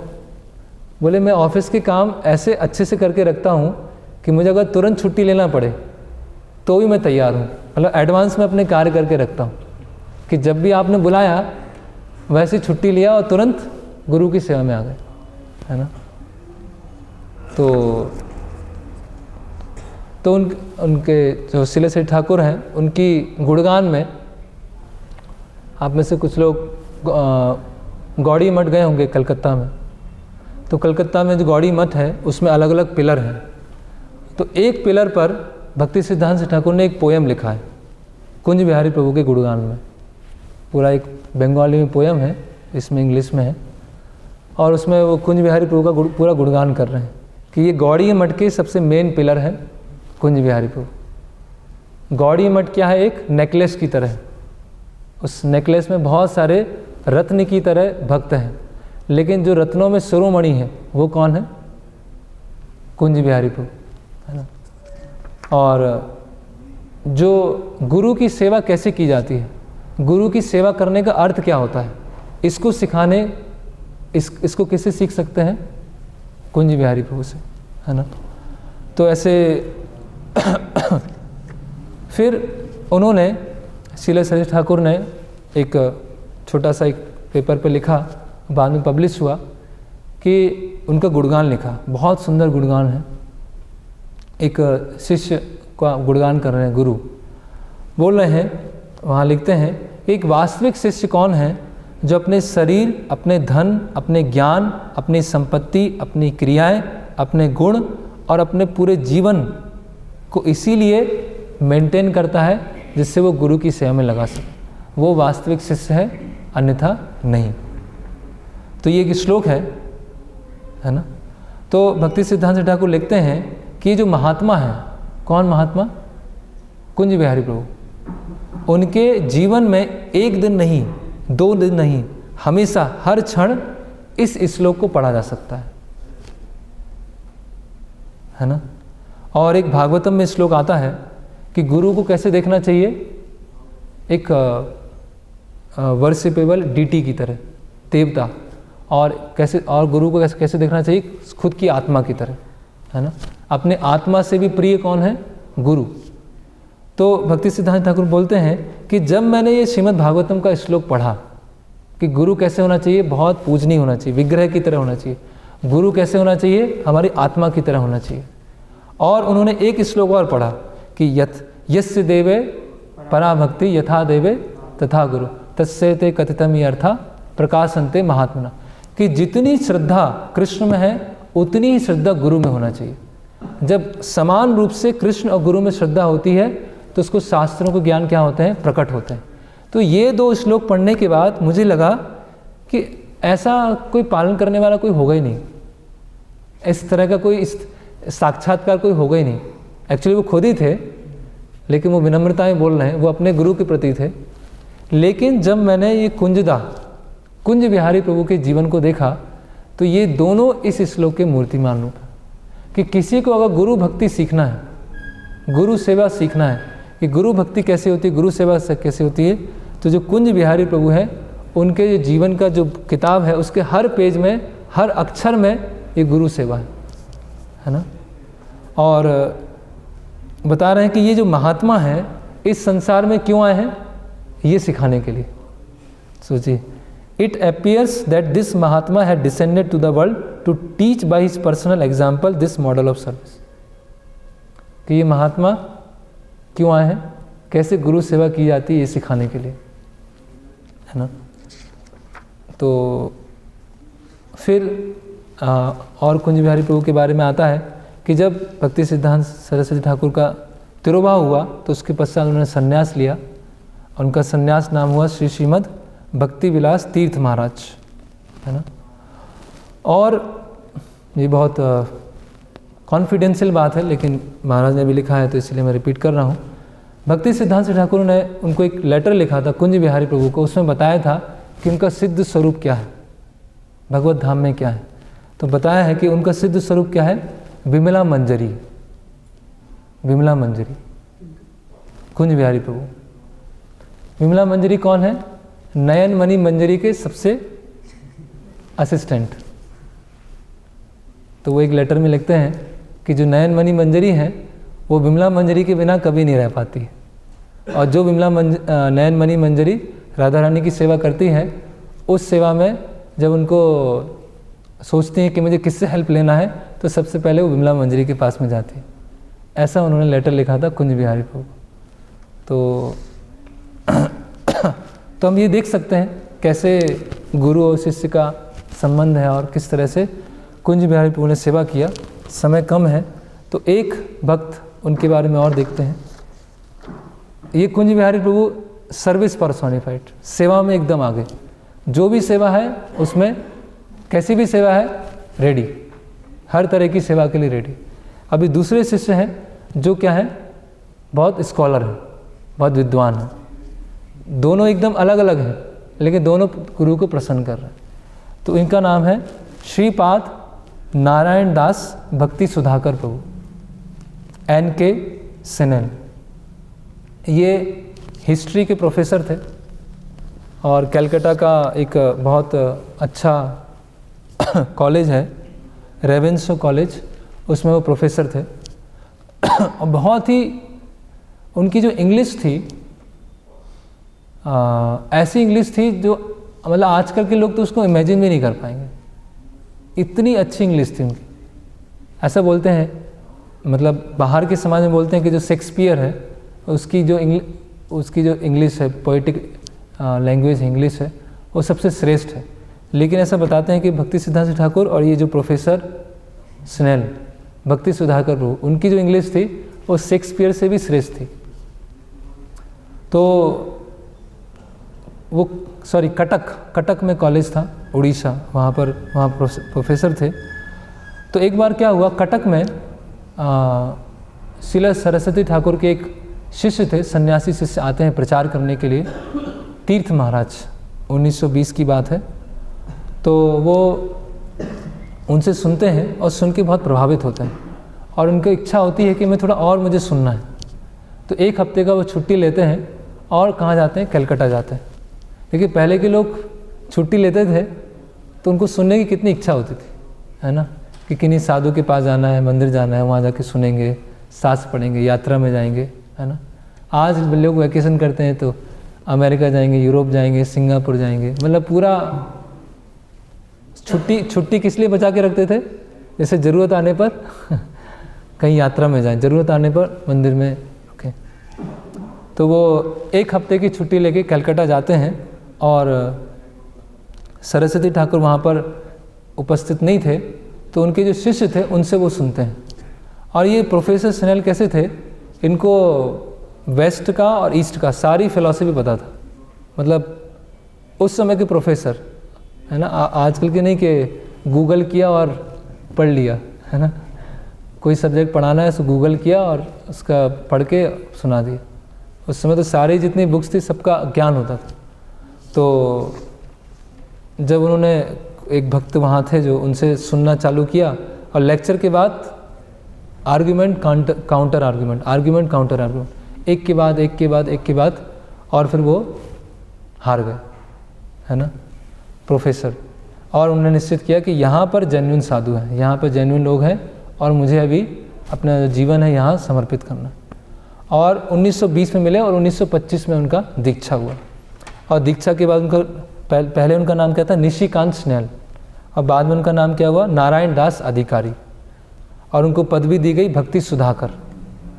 बोले मैं ऑफिस के काम ऐसे अच्छे से करके रखता हूँ कि मुझे अगर तुरंत छुट्टी लेना पड़े तो भी मैं तैयार हूँ, मतलब एडवांस में अपने कार्य करके रखता हूँ कि जब भी आपने बुलाया वैसे छुट्टी लिया और तुरंत गुरु की सेवा में आ गए, है ना। तो उनके जो श्रील सरस्वती ठाकुर हैं, उनकी गुणगान में आप में से कुछ लोग गौड़ी मठ गए होंगे कलकत्ता में। तो कलकत्ता में जो गौड़ी मठ है उसमें अलग अलग पिलर हैं। तो एक पिलर पर भक्ति सिद्धांत ठाकुर ने एक पोयम लिखा है कुंज बिहारी प्रभु के गुणगान में। पूरा एक बंगाली में पोयम है, इसमें इंग्लिश में है, और उसमें वो कुंज बिहारी प्रभु का पूरा गुणगान कर रहे हैं कि ये गौड़ी मठ के सबसे मेन पिलर है कुंज बिहारी प्रभु। गौड़ी मठ क्या है? एक नेकलेस की तरह। उस नेकलेस में बहुत सारे रत्न की तरह भक्त हैं, लेकिन जो रत्नों में शिरोमणि है वो कौन है? कुंज बिहारी प्रभु, है ना। और जो गुरु की सेवा कैसे की जाती है, गुरु की सेवा करने का अर्थ क्या होता है, इसको सिखाने इसको किससे सीख सकते हैं? कुंज बिहारी प्रभु से, है ना। तो ऐसे फिर उन्होंने श्रील सरस्वती ठाकुर ने एक छोटा सा एक पेपर पे लिखा, बाद में पब्लिश हुआ, कि उनका गुणगान लिखा। बहुत सुंदर गुणगान है। एक शिष्य का गुणगान कर रहे हैं, गुरु बोल रहे हैं, वहाँ लिखते हैं कि एक वास्तविक शिष्य कौन है जो अपने शरीर, अपने धन, अपने ज्ञान, अपनी संपत्ति, अपनी क्रियाएं, अपने गुण और अपने पूरे जीवन को इसीलिए मेंटेन करता है जिससे वो गुरु की सेवा में लगा सके, वो वास्तविक शिष्य है, अन्यथा नहीं। तो ये एक श्लोक है ना। तो भक्ति सिद्धांत ठाकुर लिखते हैं कि जो महात्मा है, कौन महात्मा? कुंज बिहारी प्रभु। उनके जीवन में एक दिन नहीं, 2 दिन नहीं, हमेशा हर क्षण इस श्लोक को पढ़ा जा सकता है ना। और एक भागवतम में श्लोक आता है कि गुरु को कैसे देखना चाहिए, एक वर्शिपेबल डीटी की तरह, देवता, और कैसे, और गुरु को कैसे देखना चाहिए, खुद की आत्मा की तरह, है ना। अपने आत्मा से भी प्रिय कौन है, गुरु। तो भक्ति सिद्धांत ठाकुर बोलते हैं कि जब मैंने ये श्रीमद् भागवतम का श्लोक पढ़ा कि गुरु कैसे होना चाहिए, बहुत पूजनीय होना चाहिए, विग्रह की तरह होना चाहिए। गुरु कैसे होना चाहिए, हमारी आत्मा की तरह होना चाहिए। और उन्होंने एक श्लोक और पढ़ा कि यस्य देवे परा भक्ति यथा देवे तथा गुरु तस्य ते कथितम ये अर्था प्रकाशन्ते महात्मना, कि जितनी श्रद्धा कृष्ण में है उतनी ही श्रद्धा गुरु में होना चाहिए। जब समान रूप से कृष्ण और गुरु में श्रद्धा होती है तो उसको शास्त्रों को ज्ञान क्या होते हैं, प्रकट होते हैं। तो ये 2 श्लोक पढ़ने के बाद मुझे लगा कि ऐसा कोई पालन करने वाला कोई होगा ही नहीं, इस तरह का कोई साक्षात्कार कोई होगा ही नहीं। एक्चुअली वो खुद ही थे, लेकिन वो विनम्रता में बोल रहे हैं, वो अपने गुरु के प्रति थे। लेकिन जब मैंने ये कुंज बिहारी प्रभु के जीवन को देखा तो ये दोनों इस श्लोक के मूर्तिमान रूप है कि किसी को अगर गुरु भक्ति सीखना है, गुरु सेवा सीखना है कि गुरु भक्ति कैसे होती है, गुरु सेवा कैसे होती है, तो जो कुंज बिहारी प्रभु हैं उनके जो जीवन का जो किताब है उसके हर पेज में, हर अक्षर में ये गुरु सेवा है ना। और बता रहे हैं कि ये जो महात्मा है इस संसार में क्यों आए हैं, ये सिखाने के लिए। सोचिए, it appears that this mahatma had descended to the world to teach by his personal example this model of service, कि ये महात्मा क्यों आए हैं, कैसे गुरु सेवा की जाती है, ये सिखाने के लिए, है ना। तो फिर और कुंज बिहारी प्रभु के बारे में आता है कि जब भक्ति सिद्धांत सरस्वती ठाकुर का तिरोभाव हुआ तो उसके पश्चात उन्होंने संन्यास लिया। उनका संन्यास नाम हुआ श्रीमद् भक्ति विलास तीर्थ महाराज, है ना। और ये बहुत कॉन्फिडेंशियल बात है, लेकिन महाराज ने भी लिखा है तो इसलिए मैं रिपीट कर रहा हूँ। भक्ति सिद्धांत ठाकुर ने उनको एक लेटर लिखा था कुंज बिहारी प्रभु को, उसमें बताया था कि उनका सिद्ध स्वरूप क्या है, भगवत धाम में क्या है। तो बताया है कि उनका सिद्ध स्वरूप क्या है, विमला मंजरी, विमला मंजरी, कुंज बिहारी प्रभु। विमला मंजरी कौन है, नयन मणि मंजरी के सबसे असिस्टेंट। तो वो एक लेटर में लिखते हैं कि जो नयन मणि मंजरी है वो विमला मंजरी के बिना कभी नहीं रह पाती है, और जो विमला नयन मणि मंजरी राधा रानी की सेवा करती है, उस सेवा में जब उनको सोचती हैं कि मुझे किससे हेल्प लेना है तो सबसे पहले वो विमला मंजरी के पास में जाती है। ऐसा उन्होंने लेटर लिखा था कुंज बिहारी प्रभु। तो हम ये देख सकते हैं कैसे गुरु और शिष्य का संबंध है और किस तरह से कुंज बिहारी प्रभु ने सेवा किया। समय कम है तो एक भक्त उनके बारे में और देखते हैं। ये कुंज बिहारी प्रभु सर्विस पर्सोनिफाइड, सेवा में एकदम आगे, जो भी सेवा है उसमें, कैसी भी सेवा है रेडी, हर तरह की सेवा के लिए रेडी। अभी दूसरे शिष्य हैं जो क्या है, बहुत स्कॉलर है, बहुत विद्वान है, दोनों एकदम अलग अलग हैं लेकिन दोनों गुरु को प्रसन्न कर रहे हैं। तो इनका नाम है श्रीपाद नारायण दास भक्ति सुधाकर प्रभु, NK सेनेल। ये हिस्ट्री के प्रोफेसर थे और कलकत्ता का एक बहुत अच्छा कॉलेज है रेवेंसो कॉलेज, उसमें वो प्रोफेसर थे। और बहुत ही उनकी जो इंग्लिश थी ऐसी इंग्लिश थी जो मतलब आजकल के लोग तो उसको इमेजिन भी नहीं कर पाएंगे, इतनी अच्छी इंग्लिश थी उनकी। ऐसा बोलते हैं, मतलब बाहर के समाज में बोलते हैं कि जो शेक्सपियर है उसकी जो इंग्लिश है, पोइटिक लैंग्वेज इंग्लिश है, वो सबसे श्रेष्ठ है। लेकिन ऐसा बताते हैं कि भक्ति सिद्धांत ठाकुर और ये जो प्रोफेसर स्नेल भक्ति सुधाकर प्रभु, उनकी जो इंग्लिश थी वो शेक्सपियर से भी श्रेष्ठ थी। तो वो कटक में कॉलेज था उड़ीसा, वहाँ प्रोफेसर थे। तो एक बार क्या हुआ, कटक में श्रीला सरस्वती ठाकुर के एक शिष्य थे, सन्यासी शिष्य आते हैं प्रचार करने के लिए, तीर्थ महाराज, 1920 की बात है। तो वो उनसे सुनते हैं और सुन के बहुत प्रभावित होते हैं और उनको इच्छा होती है कि मैं थोड़ा और मुझे सुनना है। तो एक हफ्ते का वो छुट्टी लेते हैं और कहाँ जाते हैं, कलकत्ता जाते हैं। देखिए पहले के लोग छुट्टी लेते थे तो उनको सुनने की कितनी इच्छा होती थी, है ना, कि किन्हीं साधु के पास जाना है, मंदिर जाना है, वहाँ जाके सुनेंगे, सांस पढ़ेंगे, यात्रा में जाएंगे, है ना। आज लोग वैकेशन करते हैं तो अमेरिका जाएंगे, यूरोप जाएंगे, सिंगापुर जाएंगे, मतलब पूरा छुट्टी किस लिए बचा के रखते थे, जैसे ज़रूरत आने पर कहीं यात्रा में जाएं, ज़रूरत आने पर मंदिर में रुकें। तो वो एक हफ्ते की छुट्टी लेके कलकत्ता जाते हैं और सरस्वती ठाकुर वहाँ पर उपस्थित नहीं थे, तो उनके जो शिष्य थे उनसे वो सुनते हैं। और ये प्रोफेसर स्नेल कैसे थे, इनको वेस्ट का और ईस्ट का सारी फिलॉसफी पता था, मतलब उस समय के प्रोफेसर, है ना, आजकल के नहीं कि गूगल किया और पढ़ लिया, है ना, कोई सब्जेक्ट पढ़ाना है तो गूगल किया और उसका पढ़ के सुना दिया। उस समय तो सारी जितनी बुक्स थी सबका ज्ञान होता था। तो जब उन्होंने, एक भक्त वहाँ थे जो उनसे सुनना चालू किया और लेक्चर के बाद argument counter argument, argument counter argument, एक के बाद एक के बाद एक के बाद, और फिर वो हार गए, है ना, प्रोफेसर। और उन्होंने निश्चित किया कि यहाँ पर जेन्युइन साधु हैं, यहाँ पर जेन्युइन लोग हैं और मुझे अभी अपना जीवन है यहाँ समर्पित करना। और 1920 में मिले और 1925 में उनका दीक्षा हुआ। और दीक्षा के बाद उनका पहले उनका नाम क्या था, निशिकांत स्नेल, और बाद में उनका नाम क्या हुआ, नारायण दास अधिकारी। और उनको पदवी दी गई भक्ति सुधाकर।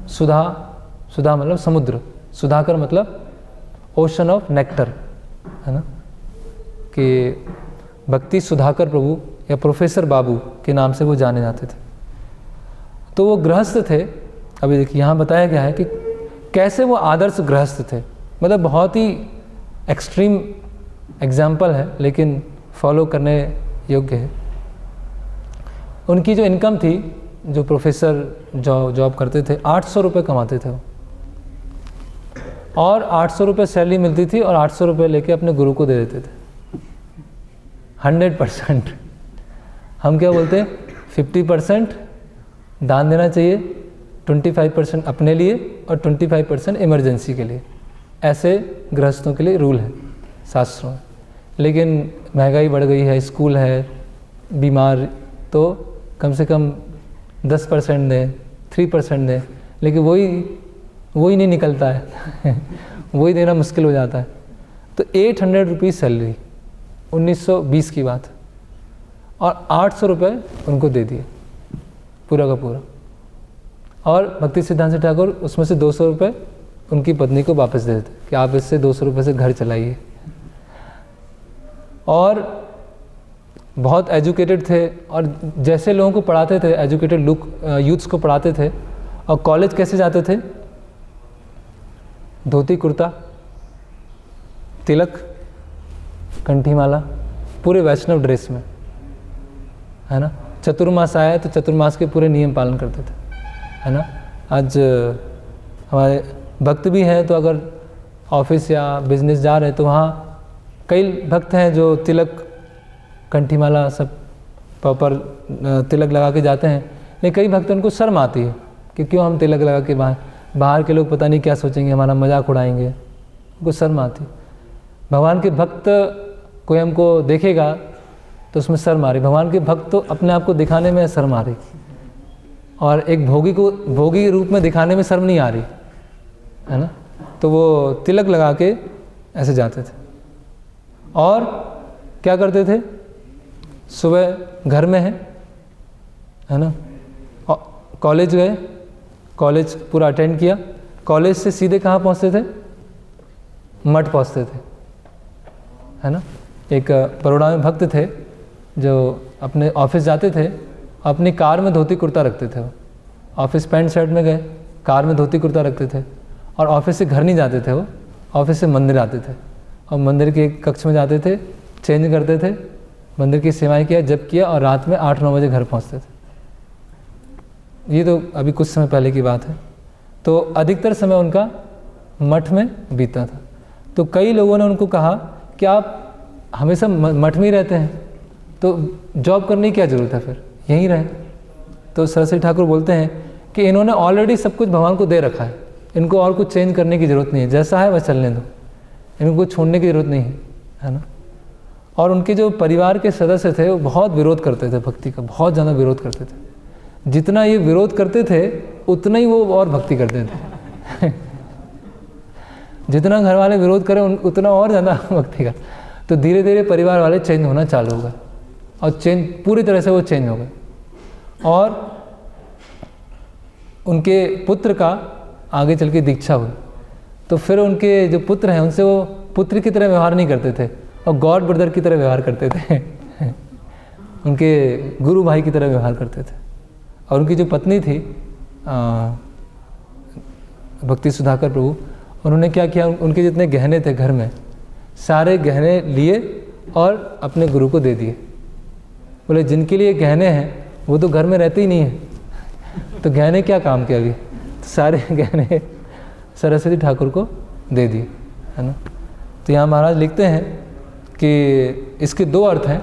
सुधा मतलब समुद्र, सुधाकर मतलब ओशन ऑफ नेक्टर, है ना, कि भक्ति सुधाकर प्रभु या प्रोफेसर बाबू के नाम से वो जाने जाते थे। तो वो गृहस्थ थे। अभी देखिए यहाँ बताया गया है कि कैसे वो आदर्श गृहस्थ थे, मतलब बहुत ही एक्सट्रीम एग्जाम्पल है लेकिन फॉलो करने योग्य है। उनकी जो इनकम थी, जो प्रोफेसर जॉब करते थे, 800 रुपये कमाते थे वो, और 800 रुपये सैलरी मिलती थी और 800 रुपये लेके अपने गुरु को दे देते थे। 100%। हम क्या बोलते हैं, 50% दान देना चाहिए, 25% अपने लिए और 25% इमरजेंसी के लिए। ऐसे गृहस्थों के लिए रूल है शास्त्रों में। लेकिन महंगाई बढ़ गई है, स्कूल है, बीमार, तो कम से कम 10% दें, 3% दें, लेकिन वही नहीं निकलता है वही देना मुश्किल हो जाता है। तो 800 रुपीज़ सैलरी, 1920 की बात, और 800 रुपये उनको दे दिए पूरा का पूरा। और भक्ति सिद्धांत ठाकुर उसमें से 200 रुपये उनकी पत्नी को वापस दे देते कि आप इससे 200 रुपये से घर चलाइए। और बहुत एजुकेटेड थे और जैसे लोगों को पढ़ाते थे, एजुकेटेड लोग यूथ्स को पढ़ाते थे। और कॉलेज कैसे जाते थे, धोती कुर्ता, तिलक, कंठी माला, पूरे वैष्णव ड्रेस में, है ना। चतुर्मास आया तो चतुर्मास के पूरे नियम पालन करते थे, है ना। आज हमारे भक्त भी हैं तो अगर ऑफिस या बिजनेस जा रहे हैं तो वहाँ कई भक्त हैं जो तिलक, कंठी माला सब प्रॉपर तिलक लगा के जाते हैं। लेकिन कई भक्त उनको शर्म आती है कि क्यों हम तिलक लगा के बाहर के लोग पता नहीं क्या सोचेंगे, हमारा मजाक उड़ाएंगे, उनको शर्म आती। भगवान के भक्त कोई हमको देखेगा तो उसमें शर्म आ रही। भगवान के भक्त तो अपने आप को दिखाने में शर्म आ रही, और एक भोगी को भोगी के रूप में दिखाने में शर्म नहीं आ रही, है ना। तो वो तिलक लगा के ऐसे जाते थे। और क्या करते थे, सुबह घर में है ना, कॉलेज गए, कॉलेज पूरा अटेंड किया, कॉलेज से सीधे कहाँ पहुँचते थे, मठ पहुँचते थे, है ना। एक बड़ौदा में भक्त थे जो अपने ऑफिस जाते थे, अपनी कार में धोती कुर्ता रखते थे। वो ऑफिस पैंट शर्ट में गए, कार में धोती कुर्ता रखते थे, और ऑफिस से घर नहीं जाते थे, वो ऑफिस से मंदिर आते थे और मंदिर के कक्ष में जाते थे, चेंज करते थे, मंदिर की सेवाएं किया, जप किया, और रात में 8-9 बजे घर पहुंचते थे। ये तो अभी कुछ समय पहले की बात है। तो अधिकतर समय उनका मठ में बीता था। तो कई लोगों ने उनको कहा कि आप हमेशा मठ में ही रहते हैं, तो जॉब करने की क्या ज़रूरत है, फिर यहीं रहें। तो सरस्वती ठाकुर बोलते हैं कि इन्होंने ऑलरेडी सब कुछ भगवान को दे रखा है, इनको और कुछ चेंज करने की ज़रूरत नहीं है, जैसा है वह चलने दो, इनको कुछ छोड़ने की ज़रूरत नहीं है ना। और उनके जो परिवार के सदस्य थे वो बहुत विरोध करते थे भक्ति का, बहुत ज़्यादा विरोध करते थे। जितना ये विरोध करते थे उतना ही वो और भक्ति करते थे जितना घर वाले विरोध करें उतना और ज़्यादा भक्ति का। तो धीरे धीरे परिवार वाले चेंज होना चालू हो गए और चेंज पूरी तरह से वो चेंज हो गए। और उनके पुत्र का आगे चल के दीक्षा हुई, तो फिर उनके जो पुत्र हैं उनसे वो पुत्र की तरह व्यवहार नहीं करते थे और गॉड ब्रदर की तरह व्यवहार करते थे उनके गुरु भाई की तरह व्यवहार करते थे। और उनकी जो पत्नी थी भक्ति सुधाकर प्रभु, उन्होंने क्या किया, उनके जितने गहने थे घर में सारे गहने लिए और अपने गुरु को दे दिए। बोले जिनके लिए गहने हैं वो तो घर में रहते ही नहीं है, तो गहने क्या काम के अभी, तो सारे गहने सरस्वती ठाकुर को दे दिए, है ना। तो यहाँ महाराज लिखते हैं कि इसके दो अर्थ हैं।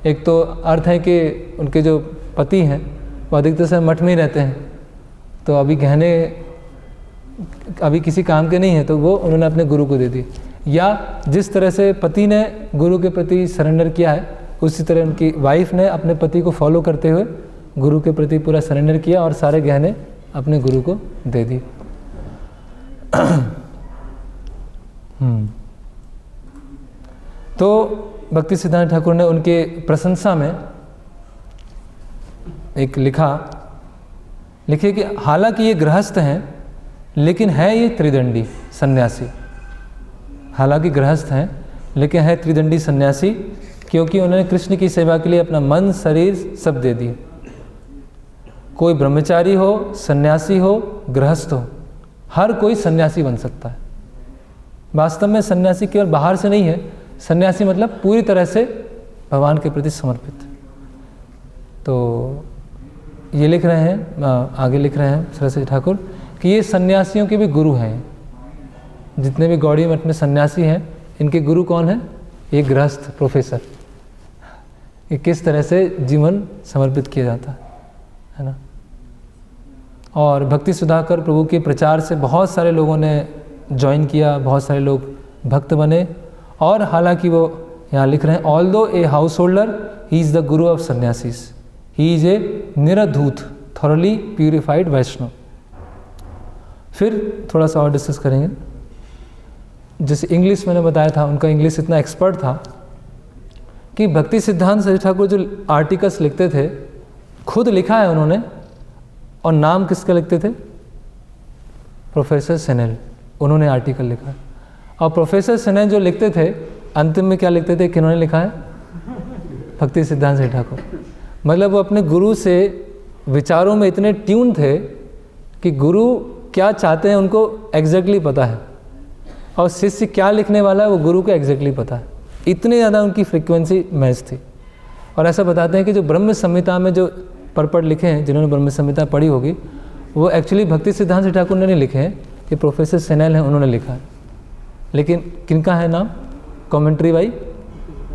एक तो अर्थ है कि उनके जो पति हैं वो अधिकतर से मठ में ही रहते हैं, तो अभी गहने अभी किसी काम के नहीं है, तो वो उन्होंने अपने गुरु को दे दिए। या जिस तरह से पति ने गुरु के प्रति सरेंडर किया है, उसी तरह उनकी वाइफ ने अपने पति को फॉलो करते हुए गुरु के प्रति पूरा सरेंडर किया और सारे गहने अपने गुरु को दे दिए। तो भक्ति सिद्धांत ठाकुर ने उनके प्रशंसा में एक लिखे कि हालांकि ये गृहस्थ हैं लेकिन है ये त्रिदंडी सन्यासी। हालांकि गृहस्थ हैं लेकिन है त्रिदंडी सन्यासी, क्योंकि उन्होंने कृष्ण की सेवा के लिए अपना मन शरीर सब दे दिए। कोई ब्रह्मचारी हो, सन्यासी हो, गृहस्थ हो, हर कोई सन्यासी बन सकता है। वास्तव में सन्यासी केवल बाहर से नहीं है, सन्यासी मतलब पूरी तरह से भगवान के प्रति समर्पित। तो ये लिख रहे हैं, आगे लिख रहे हैं सरस्वती ठाकुर कि ये सन्यासियों के भी गुरु हैं। जितने भी गौड़ी मठ में सन्यासी हैं, इनके गुरु कौन है? ये गृहस्थ प्रोफेसर। ये किस तरह से जीवन समर्पित किया जाता है ना। और भक्ति सुधाकर प्रभु के प्रचार से बहुत सारे लोगों ने ज्वाइन किया, बहुत सारे लोग भक्त बने। और हालांकि वो यहाँ लिख रहे हैं, although a householder he is the guru of sannyasis, he is a निराधूत थॉरली प्यूरिफाइड वैष्णव। फिर थोड़ा सा और डिस्कस करेंगे। जैसे इंग्लिश मैंने बताया था, उनका इंग्लिश इतना एक्सपर्ट था कि भक्ति सिद्धांत सरस्वती ठाकुर जो आर्टिकल्स लिखते थे, खुद लिखा है उन्होंने, और नाम किसका लिखते थे? प्रोफेसर सेनेल, उन्होंने आर्टिकल लिखा है। और प्रोफेसर सेनेल जो लिखते थे, अंतिम में क्या लिखते थे? किन्होंने लिखा है? भक्ति सिद्धांत सरस्वती ठाकुर। मतलब वो अपने गुरु से विचारों में इतने ट्यून थे कि गुरु क्या चाहते हैं उनको एग्जैक्टली पता है, और शिष्य क्या लिखने वाला है वो गुरु को एग्जैक्टली पता है। इतनी ज़्यादा उनकी फ्रीक्वेंसी मैच थी। और ऐसा बताते हैं कि जो ब्रह्म संहिता में जो परपट लिखे हैं, जिन्होंने ब्रह्म संहिता पढ़ी होगी, वो एक्चुअली भक्ति सिद्धांत सरस्वती ठाकुर ने नहीं लिखे हैं, कि प्रोफेसर सेनेल हैं उन्होंने लिखा है। लेकिन किनका है नाम? कमेंट्री बाई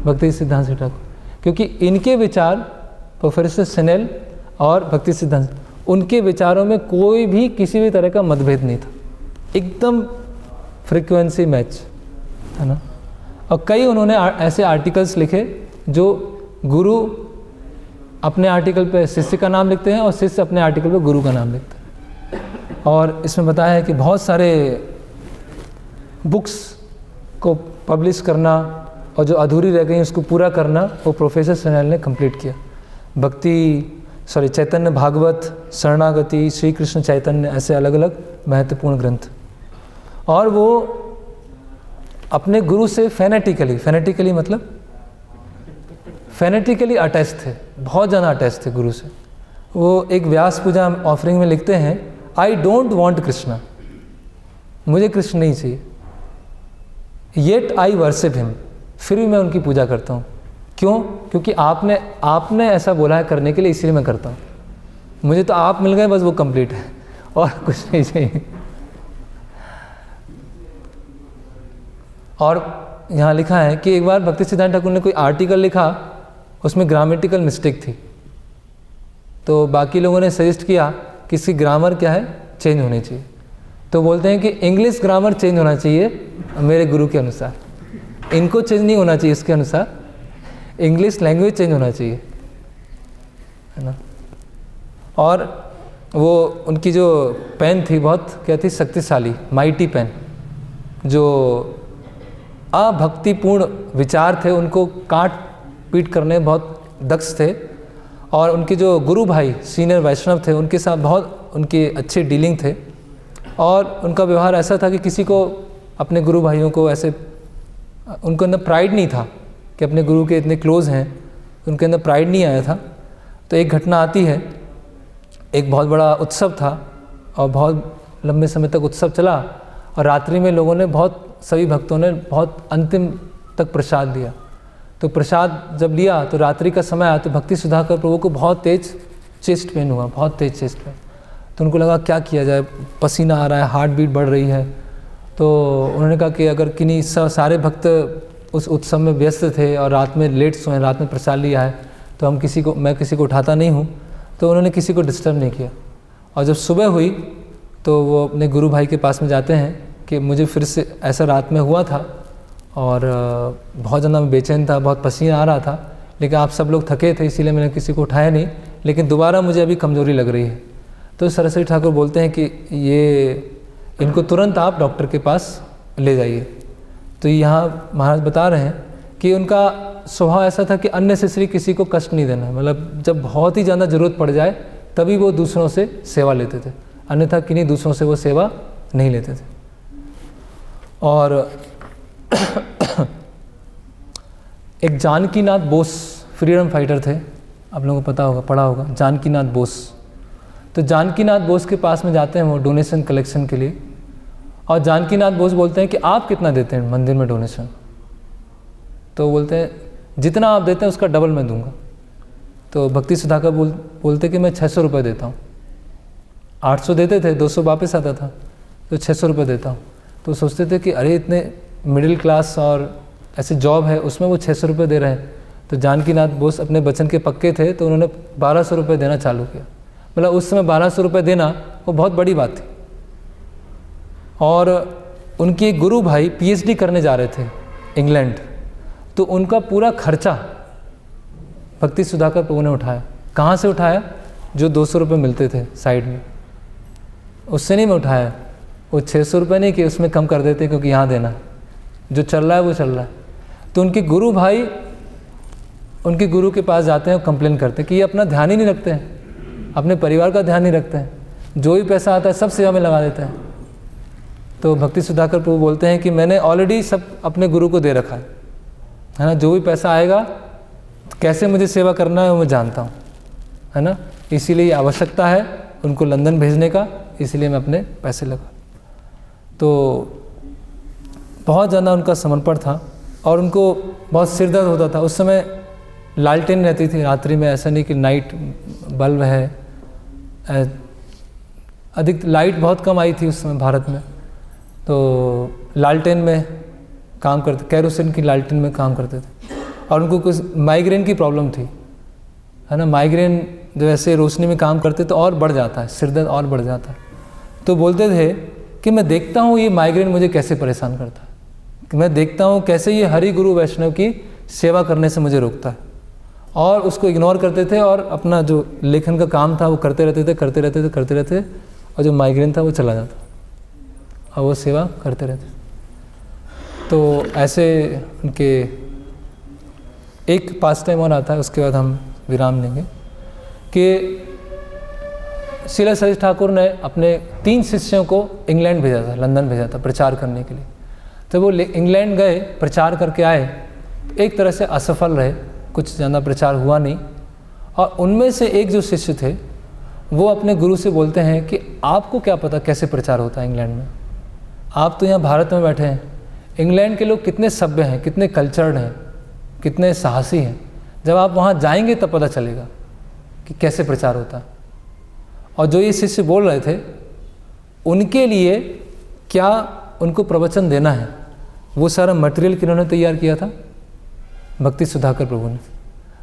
भक्ति सिद्धांत सरस्वती ठाकुर। क्योंकि इनके विचार, प्रोफेसर सेनेल और भक्ति सिद्धांत, उनके विचारों में कोई भी किसी भी तरह का मतभेद नहीं था, एकदम फ्रीक्वेंसी मैच, है ना। और कई उन्होंने ऐसे आर्टिकल्स लिखे जो गुरु अपने आर्टिकल पे शिष्य का नाम लिखते हैं और शिष्य अपने आर्टिकल पे गुरु का नाम लिखते हैं। और इसमें बताया है कि बहुत सारे बुक्स को पब्लिश करना और जो अधूरी रह गई उसको पूरा करना वो प्रोफेसर सेनेल ने कंप्लीट किया। चैतन्य भागवत, शरणागति, श्री कृष्ण चैतन्य, ऐसे अलग अलग महत्वपूर्ण ग्रंथ। और वो अपने गुरु से फेनेटिकली मतलब फेनेटिकली अटैच थे, बहुत ज़्यादा अटैच थे गुरु से। वो एक व्यास पूजा ऑफरिंग में लिखते हैं, आई डोंट वॉन्ट कृष्णा, मुझे कृष्ण नहीं चाहिए, येट आई वर्शिप हिम, फिर भी मैं उनकी पूजा करता हूँ। क्यों? क्योंकि आपने ऐसा बोला है करने के लिए, इसलिए मैं करता हूँ। मुझे तो आप मिल गए, बस वो कंप्लीट है, और कुछ नहीं चाहिए, और यहाँ लिखा है कि एक बार भक्ति सिद्धांत ठाकुर ने कोई आर्टिकल लिखा, उसमें ग्रामेटिकल मिस्टेक थी, तो बाकी लोगों ने सजेस्ट किया कि इसकी ग्रामर क्या है, चेंज होनी चाहिए। तो बोलते हैं कि इंग्लिश ग्रामर चेंज होना चाहिए मेरे गुरु के अनुसार, इनको चेंज नहीं होना चाहिए इसके अनुसार, इंग्लिश लैंग्वेज चेंज होना चाहिए, है ना। और वो उनकी जो पेन थी बहुत क्या थी, शक्तिशाली, माइटी पेन, जो अभक्तिपूर्ण विचार थे उनको काट पीट करने बहुत दक्ष थे। और उनके जो गुरु भाई सीनियर वैष्णव थे उनके साथ बहुत उनके अच्छे डीलिंग थे, और उनका व्यवहार ऐसा था कि किसी को, अपने गुरु भाइयों को ऐसे, उनको अंदर प्राइड नहीं था कि अपने गुरु के इतने क्लोज हैं, उनके अंदर प्राइड नहीं आया था। तो एक घटना आती है, एक बहुत बड़ा उत्सव था और बहुत लंबे समय तक उत्सव चला, और रात्रि में लोगों ने सभी भक्तों ने बहुत अंतिम तक प्रसाद दिया। तो प्रसाद जब लिया तो रात्रि का समय आया, तो भक्ति सुधाकर प्रभु को बहुत तेज चेस्ट पेन हुआ, बहुत तेज चेस्ट पेन। तो उनको लगा क्या किया जाए, पसीना आ रहा है, हार्ट बीट बढ़ रही है। तो उन्होंने कहा कि अगर किन्हीं सारे भक्त उस उत्सव में व्यस्त थे और रात में लेट सोए, रात में प्रसाद लिया है, तो मैं किसी को उठाता नहीं हूँ। तो उन्होंने किसी को डिस्टर्ब नहीं किया। और जब सुबह हुई तो वो अपने गुरु भाई के पास में जाते हैं कि मुझे फिर से ऐसा रात में हुआ था और बहुत ज़्यादा मैं बेचैन था, बहुत पसीना आ रहा था, लेकिन आप सब लोग थके थे इसीलिए मैंने किसी को उठाया नहीं, लेकिन दोबारा मुझे अभी कमज़ोरी लग रही है। तो सरस्वती ठाकुर बोलते हैं कि इनको तुरंत आप डॉक्टर के पास ले जाइए। तो यहाँ महाराज बता रहे हैं कि उनका स्वभाव ऐसा था कि अननेसेसरी किसी को कष्ट नहीं देना, मतलब जब बहुत ही ज़्यादा ज़रूरत पड़ जाए तभी वो दूसरों से सेवा लेते थे, अन्यथा किन्हीं दूसरों से वो सेवा नहीं लेते थे। और एक जानकीनाथ बोस फ्रीडम फाइटर थे, आप लोगों को पता होगा, पढ़ा होगा, जानकीनाथ बोस। तो जानकीनाथ बोस के पास में जाते हैं वो डोनेशन कलेक्शन के लिए, और जानकीनाथ बोस बोलते हैं कि आप कितना देते हैं मंदिर में डोनेशन? तो बोलते हैं जितना आप देते हैं उसका डबल मैं दूंगा। तो भक्ति सुधाकर बोलते कि मैं 600 रुपये देता हूँ। 800 देते थे, 200 वापस आता था, तो 600 रुपये देता हूँ। तो सोचते थे कि अरे इतने मिडिल क्लास और ऐसे जॉब है उसमें वो 600 रुपये दे रहे हैं। तो जानकीनाथ बोस अपने वचन के पक्के थे, तो उन्होंने 1200 रुपये देना चालू किया। मतलब उस समय 1200 रुपये देना वो बहुत बड़ी बात थी। और उनके गुरु भाई पीएचडी करने जा रहे थे इंग्लैंड, तो उनका पूरा खर्चा भक्ति सुधाकर प्रभु ने उठाया। कहाँ से उठाया? जो 200 रुपये मिलते थे साइड में, उससे नहीं मैं उठाया। वो 600 रुपये नहीं कि उसमें कम कर देते क्योंकि यहाँ देना, जो चल रहा है वो चल रहा है। तो उनके गुरु भाई उनके गुरु के पास जाते हैं और कंप्लेन करते हैं कि ये अपना ध्यान ही नहीं रखते हैं, अपने परिवार का ध्यान नहीं रखते हैं, जो भी पैसा आता है सब सेवा में लगा देते हैं। तो भक्ति सुधाकर प्रभु बोलते हैं कि मैंने ऑलरेडी सब अपने गुरु को दे रखा है ना, जो भी पैसा आएगा कैसे मुझे सेवा करना है वो मैं जानता हूँ, है ना। इसीलिए आवश्यकता है उनको लंदन भेजने का, इसलिए मैं अपने पैसे लगा। तो बहुत ज़्यादा उनका समर्पण था और उनको बहुत सिर दर्द होता था। उस समय लालटेन रहती थी रात्रि में, ऐसा नहीं कि नाइट बल्ब है, अधिक लाइट बहुत कम आई थी उस समय भारत में। तो लालटेन में काम करते, कैरोसिन की लालटेन में काम करते थे। और उनको कुछ माइग्रेन की प्रॉब्लम थी, है ना। माइग्रेन जब ऐसे रोशनी में काम करते तो और बढ़ जाता है, सिर दर्द और बढ़ जाता है। तो बोलते थे कि मैं देखता हूँ ये माइग्रेन मुझे कैसे परेशान करता है, कि मैं देखता हूँ कैसे ये हरि गुरु वैष्णव की सेवा करने से मुझे रोकता है। और उसको इग्नोर करते थे और अपना जो लेखन का काम था वो करते रहते थे, और जो माइग्रेन था वो चला जाता और वो सेवा करते रहते। तो ऐसे उनके एक पास टाइम और आता है, उसके बाद हम विराम लेंगे, कि श्रील सतीश ठाकुर ने अपने 3 शिष्यों को इंग्लैंड भेजा था, लंदन भेजा था प्रचार करने के लिए। तो वो इंग्लैंड गए, प्रचार करके आए, एक तरह से असफल रहे, कुछ ज़्यादा प्रचार हुआ नहीं। और उनमें से एक जो शिष्य थे वो अपने गुरु से बोलते हैं कि आपको क्या पता कैसे प्रचार होता है इंग्लैंड में, आप तो यहाँ भारत में बैठे हैं, इंग्लैंड के लोग कितने सभ्य हैं, कितने कल्चर्ड हैं, कितने साहसी हैं, जब आप वहाँ जाएंगे तब पता चलेगा कि कैसे प्रचार होता है। और जो ये शिष्य बोल रहे थे उनके लिए क्या उनको प्रवचन देना है, वो सारा मटेरियल किन्होंने तैयार किया था? भक्ति सुधाकर प्रभु ने।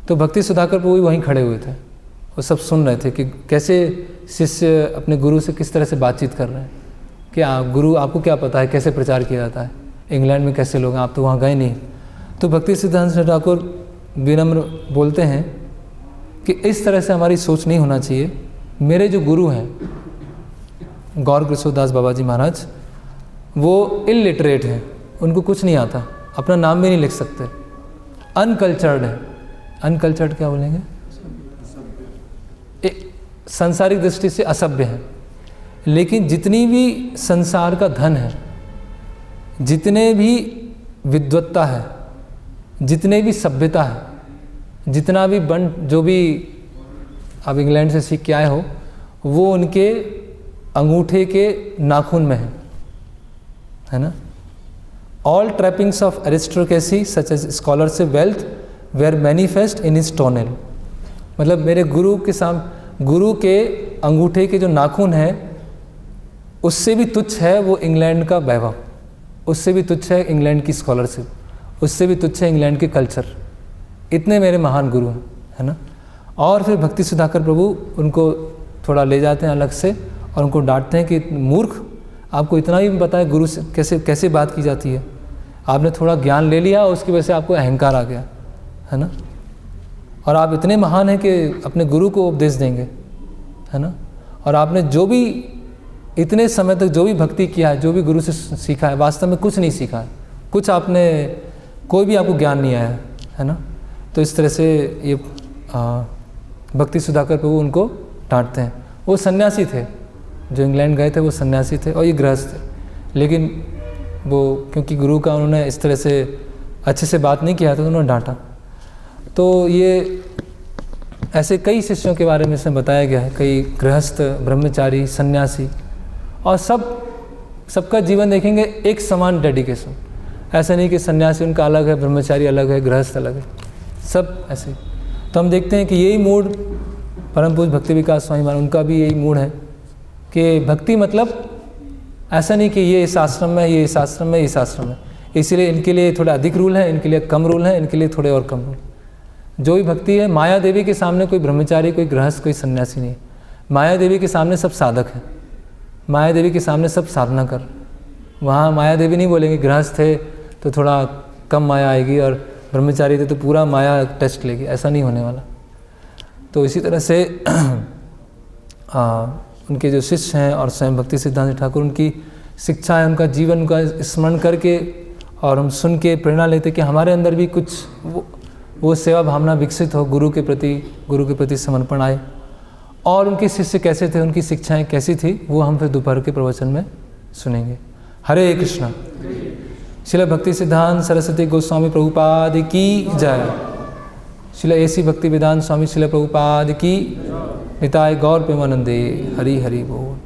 तो भक्ति सुधाकर प्रभु भी वहीं खड़े हुए थे, वो सब सुन रहे थे कि कैसे शिष्य अपने गुरु से किस तरह से बातचीत कर रहे हैं। क्या गुरु आपको क्या पता है कैसे प्रचार किया जाता है, इंग्लैंड में कैसे लोग हैं, आप तो वहाँ गए नहीं। तो भक्ति सिद्धांत ठाकुर विनम्र बोलते हैं कि इस तरह से हमारी सोच नहीं होना चाहिए। मेरे जो गुरु हैं गौर कृष्णदास बाबा जी महाराज, वो इलिटरेट हैं, उनको कुछ नहीं आता, अपना नाम भी नहीं लिख सकते, अनकल्चर्ड है। अनकल्चर्ड क्या बोलेंगे? सांसारिक दृष्टि से असभ्य है। लेकिन जितनी भी संसार का धन है, जितने भी विद्वत्ता है, जितने भी सभ्यता है, जितना भी जो भी आप इंग्लैंड से सीख के आए हो, वो उनके अंगूठे के नाखून में है ना। All trappings of aristocracy such as scholarship wealth were manifest in his toenail. मतलब मेरे गुरु के अंगूठे के जो नाखून है, उससे भी तुच्छ है वो इंग्लैंड का वैभव, उससे भी तुच्छ है इंग्लैंड की स्कॉलरशिप, उससे भी तुच्छ है इंग्लैंड के कल्चर। इतने मेरे महान गुरु हैं, है ना। और फिर भक्ति सुधाकर प्रभु उनको थोड़ा ले जाते हैं अलग से और उनको डांटते हैं कि मूर्ख, आपको इतना ही पता है गुरु से कैसे कैसे बात की जाती है, आपने थोड़ा ज्ञान ले लिया, उसकी वजह से आपको अहंकार आ गया, है ना। और आप इतने महान हैं कि अपने गुरु को उपदेश देंगे, है ना। और आपने जो भी इतने समय तक जो भी भक्ति किया है, जो भी गुरु से सीखा है, वास्तव में कुछ नहीं सीखा है, कुछ आपने कोई भी आपको ज्ञान नहीं आया है ना। तो इस तरह से ये भक्ति सुधाकर प्रभु उनको डांटते हैं। वो सन्यासी थे, जो इंग्लैंड गए थे वो सन्यासी थे और ये गृहस्थ थे, लेकिन वो क्योंकि गुरु का उन्होंने इस तरह से अच्छे से बात नहीं किया था तो उन्होंने डांटा। तो ये ऐसे कई शिष्यों के बारे में इसमें बताया गया है, कई गृहस्थ, ब्रह्मचारी, सन्यासी, और सबका जीवन देखेंगे एक समान डेडिकेशन। ऐसा नहीं कि सन्यासी उनका अलग है, ब्रह्मचारी अलग है, गृहस्थ अलग है, सब ऐसे। तो हम देखते हैं कि यही मूड परम पूज्य भक्ति विकास स्वामी महाराज, उनका भी यही मूड है कि भक्ति मतलब ऐसा नहीं कि ये इस आश्रम में, ये इस आश्रम में, इस आश्रम में, इसीलिए इनके लिए थोड़ा अधिक रूल है, इनके लिए कम रूल है, इनके लिए थोड़े और कम रूल। जो भी भक्ति है, माया देवी के सामने कोई ब्रह्मचारी, कोई गृहस्थ, कोई सन्यासी नहीं। माया देवी के सामने सब साधक हैं, माया देवी के सामने सब साधना कर। वहाँ माया देवी नहीं बोलेंगे गृहस्थ थे तो थोड़ा कम माया आएगी और ब्रह्मचारी थे तो पूरा माया टेस्ट लेगी, ऐसा नहीं होने वाला। तो इसी तरह से उनके जो शिष्य हैं और स्वयं भक्ति सिद्धांत ठाकुर, उनकी शिक्षा है, उनका जीवन, उनका स्मरण करके और हम सुन के प्रेरणा लेते कि हमारे अंदर भी कुछ वो सेवा भावना विकसित हो, गुरु के प्रति समर्पण आए। और उनके शिष्य कैसे थे, उनकी शिक्षाएं कैसी थी, वो हम फिर दोपहर के प्रवचन में सुनेंगे। हरे कृष्णा। श्रील भक्ति सिद्धांत सरस्वती गोस्वामी प्रभुपाद की जय। श्रील एसी भक्ति वेदांत स्वामी श्रील प्रभुपाद की। निताय गौर प्रेमानंदे। हरि हरि बोल।